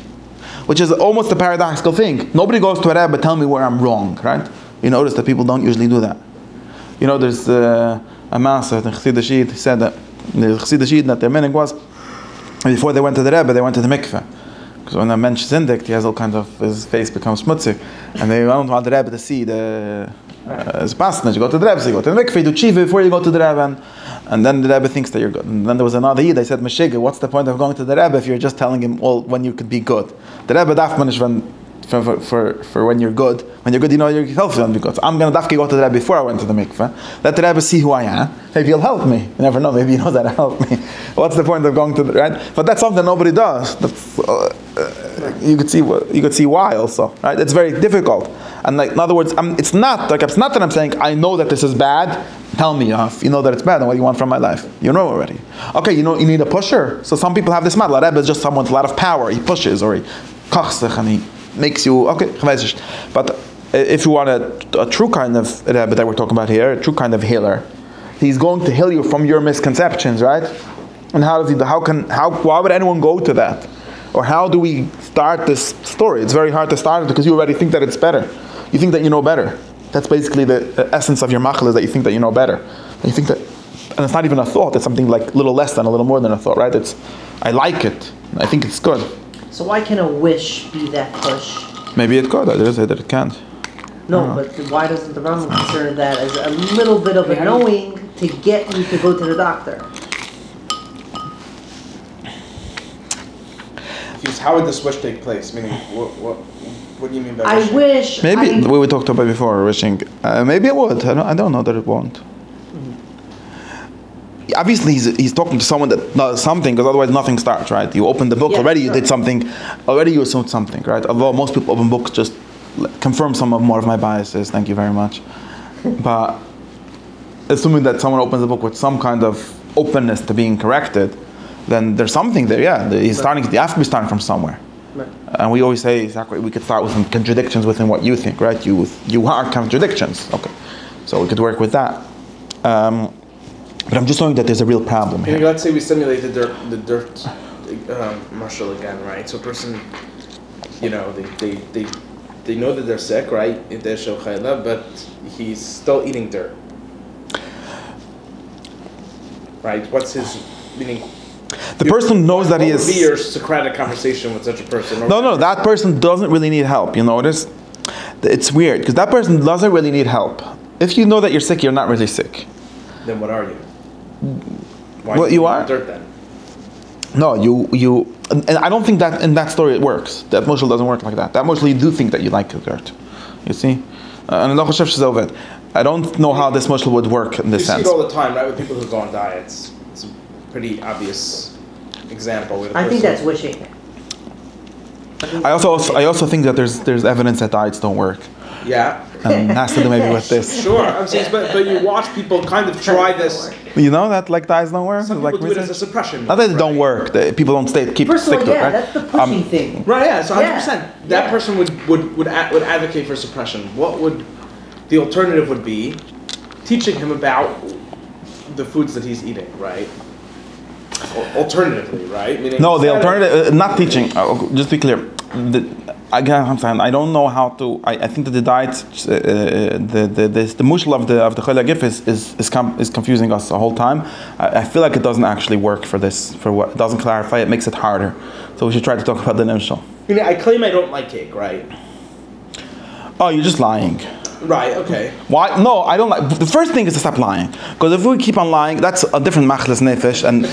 [SPEAKER 1] which is almost a paradoxical thing. Nobody goes to a rabbi, tell me where I'm wrong, right? You notice that people don't usually do that. There's a master in Chassidus Yid, he said that the Chassidus Yid, that their meaning was, before they went to the Rebbe, they went to the mikveh. Because when a mensch is indict, he has all kinds of, his face becomes schmutzig. And they don't want the Rebbe to see his pastor. You go to the Rebbe, so you go to the mikveh, you do tshiva before you go to the Rebbe. And then the Rebbe thinks that you're good. And then there was another Yid, they said, Meshiga, what's the point of going to the Rebbe if you're just telling him all when you could be good? The Rebbe dafman is for when you're good. When you're good, yourself will be good. So I'm going to go to the Rebbe before I went to the mikveh. Let the Rebbe see who I am. Maybe he'll help me. You never know. Maybe he knows how to help me. What's the point of going to the right? But that's something nobody does. That's, you could see why also. Right? It's very difficult. And like in other words, it's not that I'm saying I know that this is bad. Tell me, if you know that it's bad, then what do you want from my life? You know already. Okay, you need a pusher. So some people have this model. A Rebbe is just someone with a lot of power. He pushes or he kochsich and he makes you okay. But if you want a true kind of Rebbe that we're talking about here, a true kind of healer, he's going to heal you from your misconceptions, right? And why would anyone go to that? Or how do we start this story? It's very hard to start it because you already think that it's better. You think that you know better. That's basically the essence of your machal, is that you think that you know better. And you think that, and it's not even a thought. It's something like a little less than, a little more than a thought, right? I like it. I think it's good.
[SPEAKER 2] So why can a wish be that push?
[SPEAKER 1] Maybe it could. I didn't say that it can't.
[SPEAKER 2] No, but why doesn't the Rambam consider that as a little bit of a knowing to get you to go to the doctor?
[SPEAKER 5] How would this wish take place? Meaning, what do you mean by wishing?
[SPEAKER 2] I wish.
[SPEAKER 1] Maybe we talked about before wishing. Maybe it would. I don't know that it won't. Mm-hmm. Obviously, he's talking to someone that does something, because otherwise nothing starts, right? You open the book already. You did something. Already you assumed something, right? Although most people open books just confirm more of my biases. Thank you very much. But assuming that someone opens the book with some kind of openness to being corrected, then there's something there. Yeah, you have to be starting from somewhere. Right. And we always say exactly we could start with some contradictions within what you think, right? You are contradictions. Okay, so we could work with that. But I'm just showing that there's a real problem here.
[SPEAKER 5] Let's say we simulate the dirt marshal again, right? So a person, they know that they're sick, right? But he's still eating dirt. right? What's his meaning?
[SPEAKER 1] The person knows that he is.
[SPEAKER 5] What would be your Socratic conversation with such a person?
[SPEAKER 1] No, that person doesn't really need help. You notice? It's weird because that person doesn't really need help. If you know that you're sick, you're not really sick.
[SPEAKER 5] Then what are you? Why
[SPEAKER 1] Well, you are.
[SPEAKER 5] Dirt then.
[SPEAKER 1] No, you. And I don't think that in that story it works. That mushal doesn't work like that. That mushal you do think that you like the dirt. You see? And I don't know how this mushal would work in this sense.
[SPEAKER 5] You see it all the time, right? With people who go on diets. It's a pretty obvious example.
[SPEAKER 2] I think that's wishing.
[SPEAKER 1] I also think that there's evidence that diets don't work.
[SPEAKER 5] Yeah.
[SPEAKER 1] And it has to do maybe with this.
[SPEAKER 5] Sure, I'm saying, but you watch people kind of try this.
[SPEAKER 1] You know that like diets don't work?
[SPEAKER 5] Some people
[SPEAKER 1] like
[SPEAKER 5] do it as a suppression.
[SPEAKER 1] Not that they don't work. People don't keep
[SPEAKER 2] First of
[SPEAKER 1] stick
[SPEAKER 2] all,
[SPEAKER 1] to it, right?
[SPEAKER 2] that's the pushing thing.
[SPEAKER 5] Right, yeah, so 100%.
[SPEAKER 2] Yeah.
[SPEAKER 5] That person would advocate for suppression. What would the alternative would be? Teaching him about the foods that he's eating, right? Alternatively, right? Meaning
[SPEAKER 1] No, the alternative, not teaching. Just to be clear. Again, I'm saying I don't know how to. I think that the diet, the mushal of the Chol Hagif is confusing us the whole time. I feel like it doesn't actually work for this. For what it doesn't clarify, it makes it harder. So we should try to talk about the nimshal.
[SPEAKER 5] I claim I don't like cake, right?
[SPEAKER 1] Oh, you're just lying.
[SPEAKER 5] Right. Okay.
[SPEAKER 1] Why? No, I don't like. The first thing is to stop lying, because if we keep on lying, that's a different machlis nefesh. And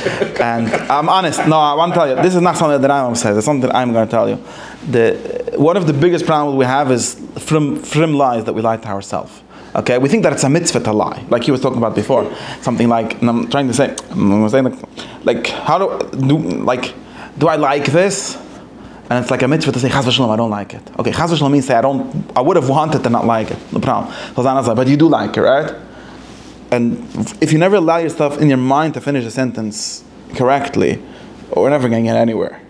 [SPEAKER 1] I'm honest. No, I want to tell you, this is not something that I'm says. It's something that I'm going to tell you. One of the biggest problems we have is from lies that we lie to ourselves. Okay, we think that it's a mitzvah to lie, like he was talking about before. Something like, and I'm trying to say, like how do I like this? And it's like a mitzvah to say, Chas v'shalom, I don't like it. Okay, Chas v'shalom means say, I would have wanted to not like it. No problem. But you do like it, right? And if you never allow yourself in your mind to finish a sentence correctly, we're never going to get anywhere.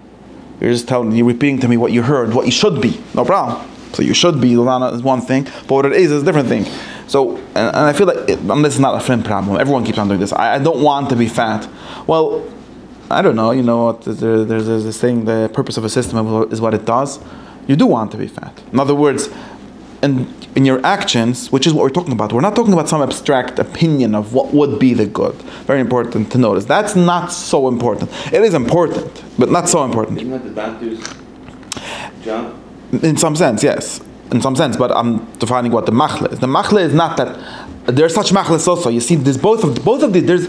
[SPEAKER 1] You're repeating to me what you heard, what you should be. No problem. So you should be, is one thing, but what it is a different thing. So, and I feel like, this is not a friend problem. Everyone keeps on doing this. I don't want to be fat. Well, I don't know, you know what, there's this saying, the purpose of a system is what it does. You do want to be fat. In other words, in your actions, which is what we're talking about, we're not talking about some abstract opinion of what would be the good. Very important to notice. That's not so important. It is important, but not so important.
[SPEAKER 4] Isn't that the doctor's job?
[SPEAKER 1] In some sense, yes. In some sense, but I'm defining what the machle is. The machle is not that. There's such machlis also. You see, there's both of the there's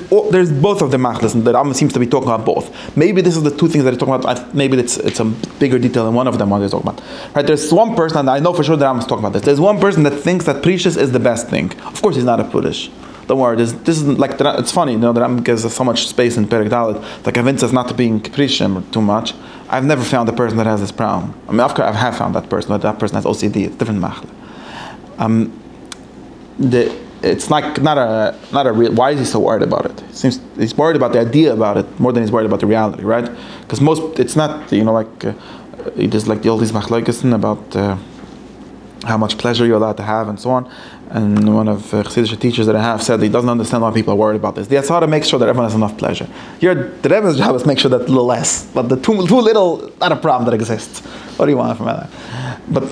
[SPEAKER 1] both of the machlis, and the Rambam seems to be talking about both. Maybe this is the two things that he's talking about. Maybe it's a bigger detail in one of them what he's talking about. Right? There's one person, and I know for sure that Rambam is talking about this. There's one person that thinks that precious is the best thing. Of course, he's not a Purish. Don't worry. This isn't like it's funny. You know, the Rambam gives us so much space in Perek Dalet that convinces us not to being prishim too much. I've never found a person that has this problem. I mean, of course, I have found that person, but that person has OCD. It's different machle. It's like not a real. Why is he so worried about it? It seems he's worried about the idea about it more than he's worried about the reality, right? Because it's not there's like the old machlokes about how much pleasure you're allowed to have and so on. And one of Chassidish teachers that I have said he doesn't understand why people are worried about this. The Asara makes sure that everyone has enough pleasure. The Rebbe's job is to make sure that a little less, but the too little, not a problem that exists. What do you want from that? But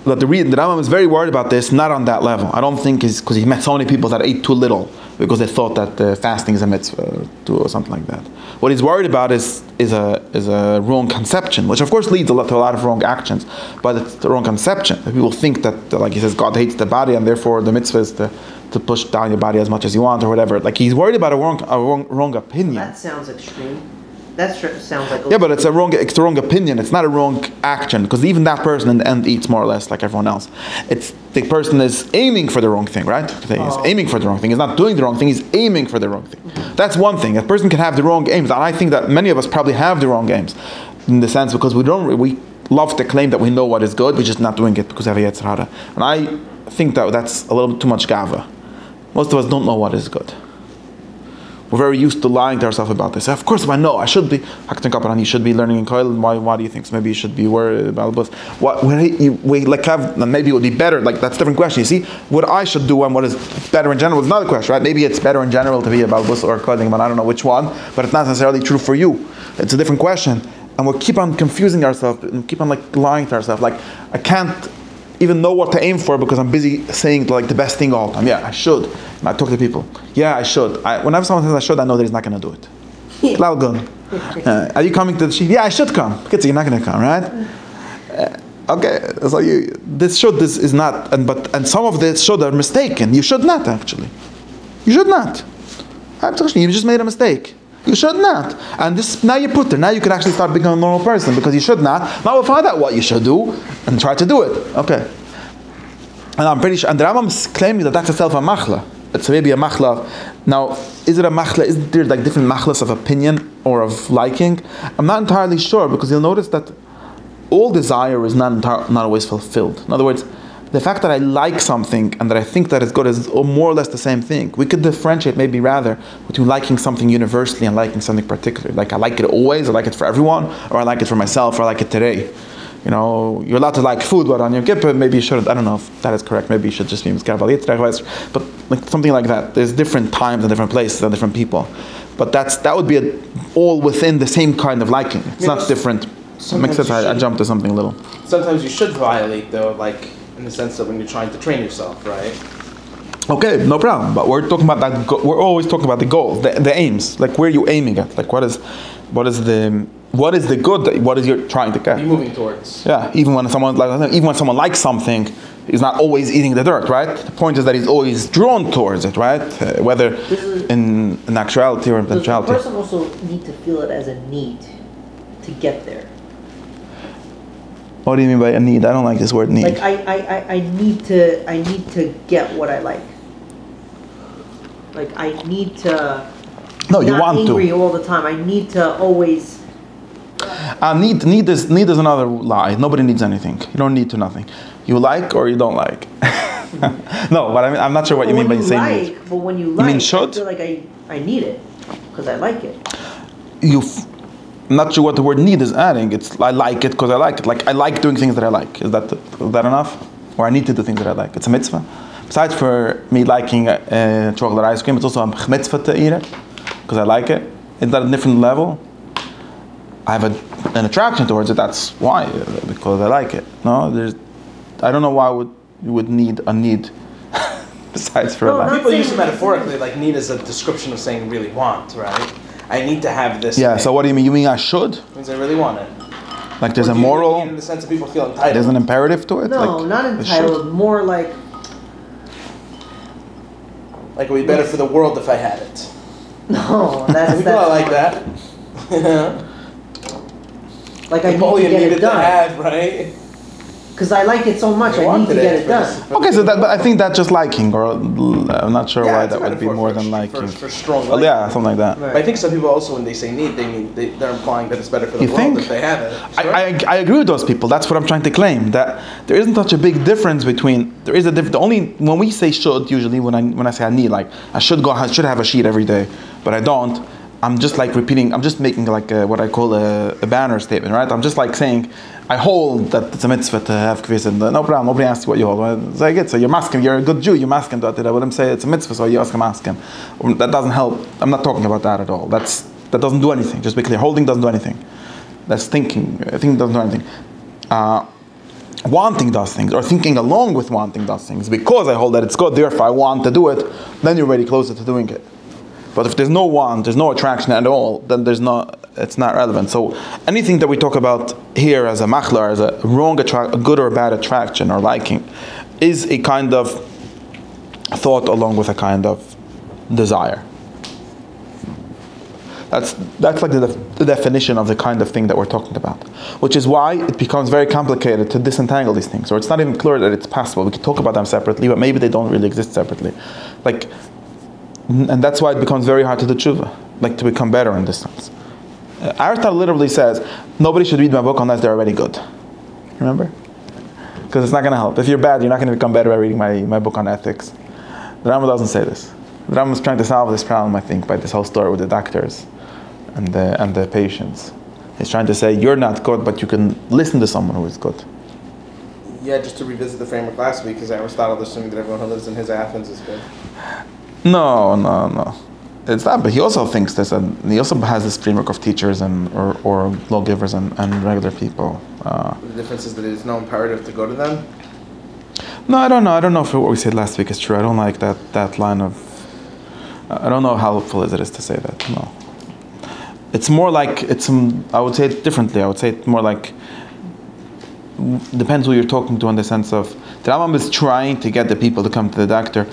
[SPEAKER 1] the Rambam is very worried about this, not on that level. I don't think it's because he met so many people that ate too little because they thought that fasting is a mitzvah or something like that. What he's worried about is a wrong conception, which of course leads to a lot of wrong actions. But it's the wrong conception. People think that, like he says, God hates the body, and therefore the mitzvah is to push down your body as much as you want or whatever. Like he's worried about a wrong opinion.
[SPEAKER 2] That sounds extreme. That sounds like
[SPEAKER 1] but it's a wrong opinion. It's not a wrong action, because even that person in the end eats more or less like everyone else. It's the person is aiming for the wrong thing, right? He's aiming for the wrong thing. He's not doing the wrong thing. He's aiming for the wrong thing. Mm-hmm. That's one thing. A person can have the wrong aims, and I think that many of us probably have the wrong aims, in the sense because we love to claim that we know what is good. We're just not doing it because we have a yetzer hara. And I think that that's a little bit too much gava. Most of us don't know what is good. We're very used to lying to ourselves about this. Of course, I know I should be. You should be learning in Koil. Why do you think? So maybe you should be worried about this. Maybe it would be better. Like that's a different question. You see, what I should do and what is better in general is another question, right? Maybe it's better in general to be about bus or Koiling, but I don't know which one. But it's not necessarily true for you. It's a different question, and we keep on confusing ourselves and keep on like lying to ourselves. Like I can't even know what to aim for because I'm busy saying like the best thing all the time. Yeah, I should. I talk to people. Yeah, I should. Whenever someone says I should, I know that he's not going to do it. Loud gun. Are you coming to the sheep? Yeah, I should come. Kids, you're not going to come, right? Okay, so this is not, and some of this should are mistaken. You should not actually. You should not. Actually, you just made a mistake. You should not. And this now you put there. Now you can actually start becoming a normal person because you should not. Now we'll find out what you should do and try to do it. Okay. And I'm pretty sure. And the Rambam is claiming that that's itself a machla. It's maybe a machla. Now, is it a machla? Is there like different machlas of opinion or of liking? I'm not entirely sure because you'll notice that all desire is not always fulfilled. In other words, the fact that I like something and that I think that it's good is more or less the same thing. We could differentiate maybe rather between liking something universally and liking something particular. Like I like it always, I like it for everyone, or I like it for myself, or I like it today. You know, you're allowed to like food, but on your kippah, maybe you shouldn't. I don't know if that is correct. Maybe you should just be miskabel yitzrach, but like something like that. There's different times and different places and different people. But that would be all within the same kind of liking. It's not different. It makes sense. I jumped to something a little.
[SPEAKER 5] Sometimes you should violate though, like in the sense that when you're trying to train yourself, right?
[SPEAKER 1] Okay, no problem. But we're talking about that. We're always talking about the goals, the aims. Like where are you aiming at? Like what is the good? What is you trying to get?
[SPEAKER 5] You're moving towards.
[SPEAKER 1] Yeah, even when someone likes something, he's not always eating the dirt, right? The point is that he's always drawn towards it, right? Whether in actuality or in potentiality.
[SPEAKER 2] Does the person also need to feel it as a need to get there?
[SPEAKER 1] What do you mean by a need? I don't like this word need.
[SPEAKER 2] Like I need to get what I like. Like I need to.
[SPEAKER 1] No, you want to.
[SPEAKER 2] Angry all the time. I need to always.
[SPEAKER 1] Need is another lie. Nobody needs anything. You don't need to nothing. You like or you don't like. No, but I'm not sure what you mean by saying need.
[SPEAKER 2] But when you like,
[SPEAKER 1] mean should?
[SPEAKER 2] I feel like I need it because I like it.
[SPEAKER 1] I'm not sure what the word need is adding. It's I like it because I like it. Like I like doing things that I like. Is that enough? Or I need to do things that I like. It's a mitzvah. Besides for me liking chocolate ice cream, it's also a mitzvah to eat it because I like it. Is that a different level? I have an attraction towards it. That's why, because I like it. No, I don't know why you would need a need besides for like.
[SPEAKER 5] People use it metaphorically, like need is a description of saying really want, right? I need to have this.
[SPEAKER 1] Yeah. So what do you mean? You mean I should?
[SPEAKER 5] It means I really want it.
[SPEAKER 1] Like there's a moral.
[SPEAKER 5] In the sense that people feel entitled.
[SPEAKER 1] There's an imperative to it.
[SPEAKER 2] No,
[SPEAKER 1] like,
[SPEAKER 2] not entitled. More like.
[SPEAKER 5] Like it would be better for the world if I had it.
[SPEAKER 2] No, that's
[SPEAKER 5] people are like that.
[SPEAKER 2] Like I need to get it done.
[SPEAKER 5] To have, right?
[SPEAKER 2] Because I like it so much, I need to get it done.
[SPEAKER 1] Okay, so but I think that's just liking, or I'm not sure why that would be more than liking.
[SPEAKER 5] For strong liking.
[SPEAKER 1] Yeah, something like that.
[SPEAKER 5] Right. But I think some people also, when they say need, they're implying that it's better for the world if they have it. Sure?
[SPEAKER 1] I agree with those people. That's what I'm trying to claim. That there isn't such a big difference between. There is a difference. Only when we say should, usually when I say I need, like I should have a sheet every day, but I don't. I'm just like repeating. I'm just making like what I call a banner statement, right? I'm just like saying, I hold that it's a mitzvah to have kvis, and no problem. Nobody asks you what you hold. It's like it. So you're masking. You're a good Jew. You're masking that. I wouldn't say it's a mitzvah, so you ask him. That doesn't help. I'm not talking about that at all. That doesn't do anything. Just be clear. Holding doesn't do anything. That's thinking. Thinking doesn't do anything. Wanting does things, or thinking along with wanting does things. Because I hold that it's good, therefore I want to do it. Then you're already closer to doing it. But if there's no want, there's no attraction at all, then it's not relevant. So anything that we talk about here as a machlar, as a a good or bad attraction or liking, is a kind of thought along with a kind of desire. That's like the definition of the kind of thing that we're talking about. Which is why it becomes very complicated to disentangle these things. Or it's not even clear that it's possible. We can talk about them separately, but maybe they don't really exist separately. And that's why it becomes very hard to do tshuva, like to become better in this sense. Aristotle literally says, nobody should read my book unless they're already good. Remember? Because it's not going to help. If you're bad, you're not going to become better by reading my book on ethics. The Rambam doesn't say this. The Rambam is trying to solve this problem, I think, by this whole story with the doctors and the patients. He's trying to say, you're not good, but you can listen to someone who is good.
[SPEAKER 5] Yeah, just to revisit the framework last week, because Aristotle is assuming that everyone who lives in his Athens is good.
[SPEAKER 1] No. It's that, but he also thinks this, and he also has this framework of teachers and or lawgivers and regular people.
[SPEAKER 5] The difference is that there's no imperative to go to them.
[SPEAKER 1] No, I don't know. I don't know if what we said last week is true. I don't like that line of. I don't know how helpful it is to say that. No. It's more like I would say it differently. I would say it more like. Depends who you're talking to in the sense of the Rambam is trying to get the people to come to the doctor.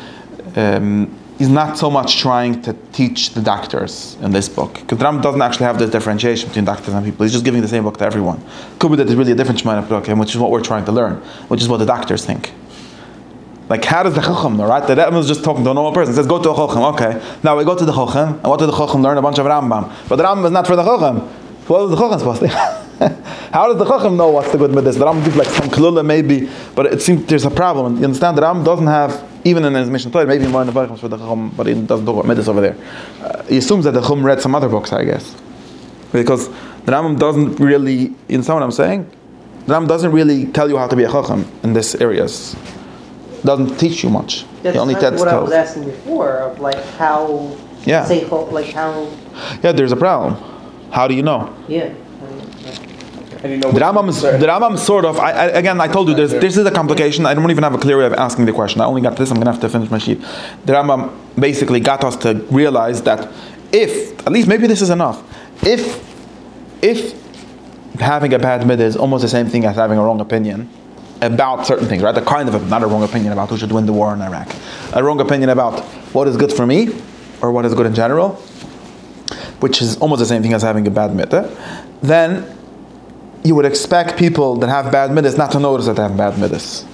[SPEAKER 1] He's not so much trying to teach the doctors in this book, because the Rambam doesn't actually have this differentiation between doctors and people. He's just giving the same book to everyone. Could be that there's really a different Shemana Prukim, which is what we're trying to learn, which is what the doctors think. Like, how does the Chacham know, right? The Rambam is just talking to a normal person. He says, go to a Chacham. Okay, now we go to the Chacham, and what did the Chacham learn? A bunch of Rambam. But the Rambam is not for the Chacham. What was the Chacham supposed to? How does the Chacham know what's the good midas? The Rambam gives like some klula maybe, but it seems there's a problem. You understand? The Rambam doesn't have, even in his mission Torah, maybe more in the Varchim for the Chacham, but he doesn't talk about midas over there. He assumes that the Chacham read some other books, I guess, because the Rambam doesn't really. You understand what I'm saying? The Rambam doesn't really tell you how to be a Chacham in these areas. Doesn't teach you much.
[SPEAKER 2] That's
[SPEAKER 1] only
[SPEAKER 2] kind of what I was asking before, of like how.
[SPEAKER 1] Yeah.
[SPEAKER 2] Say like how.
[SPEAKER 1] Yeah, there's a problem. How do you know?
[SPEAKER 2] Yeah.
[SPEAKER 5] And you know
[SPEAKER 1] the Rambam sort of. I told you this is a complication. I don't even have a clear way of asking the question. I only got this. I'm gonna have to finish my sheet. The Rambam basically got us to realize that if at least maybe this is enough. If having a bad midah is almost the same thing as having a wrong opinion about certain things, right? Not a wrong opinion about who should win the war in Iraq. A wrong opinion about what is good for me or what is good in general, which is almost the same thing as having a bad midah. Then you would expect people that have bad midas not to notice that they have bad midas,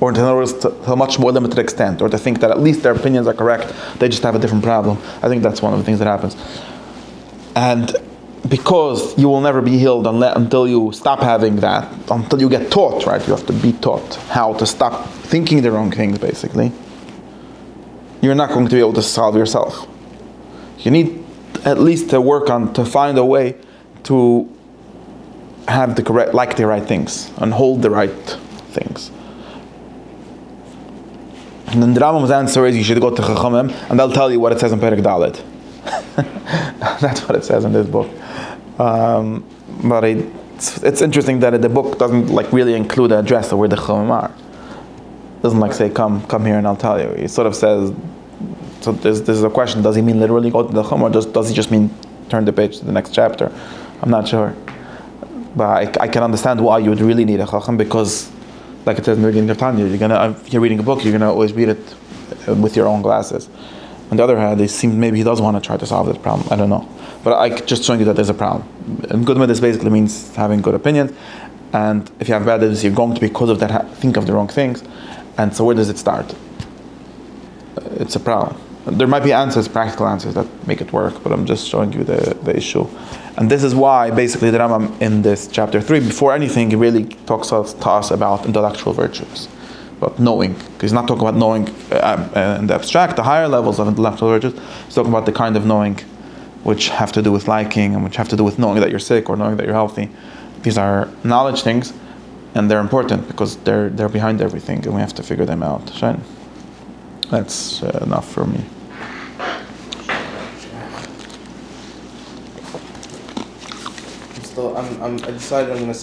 [SPEAKER 1] or to notice to a much more limited extent, or to think that at least their opinions are correct, they just have a different problem. I think that's one of the things that happens. And because you will never be healed until you stop having that, until you get taught, right? You have to be taught how to stop thinking the wrong things, basically. You're not going to be able to solve yourself. You need at least to find a way to have the right things and hold the right things. And then the Rambam's answer is you should go to Chachamim and they'll tell you what it says in Perek Dalet. That's what it says in this book. But it's interesting that the book doesn't really include the address of where the Chachamim are. It doesn't say come here and I'll tell you. He sort of says, so there's a question, does he mean literally go to the Chacham, or does he just mean turn the page to the next chapter? I'm not sure. But I can understand why you would really need a Chacham, because like it says in the beginning of Tanya, if you're reading a book, you're going to always read it with your own glasses. On the other hand, it seems maybe he does want to try to solve this problem. I don't know. But I just showing you that there's a problem. And good midas basically means having good opinions. And if you have bad midas, you're going to, because of that, think of the wrong things. And so where does it start? It's a problem. There might be answers, practical answers that make it work, but I'm just showing you the issue. And this is why basically the Rambam in this chapter 3, before anything, he really talks to us about intellectual virtues, about knowing. Because he's not talking about knowing in the abstract, the higher levels of intellectual virtues. He's talking about the kind of knowing which have to do with liking and which have to do with knowing that you're sick or knowing that you're healthy. These are knowledge things, and they're important because they're behind everything, and we have to figure them out. Shine. That's enough for me.
[SPEAKER 5] I decided I'm going to say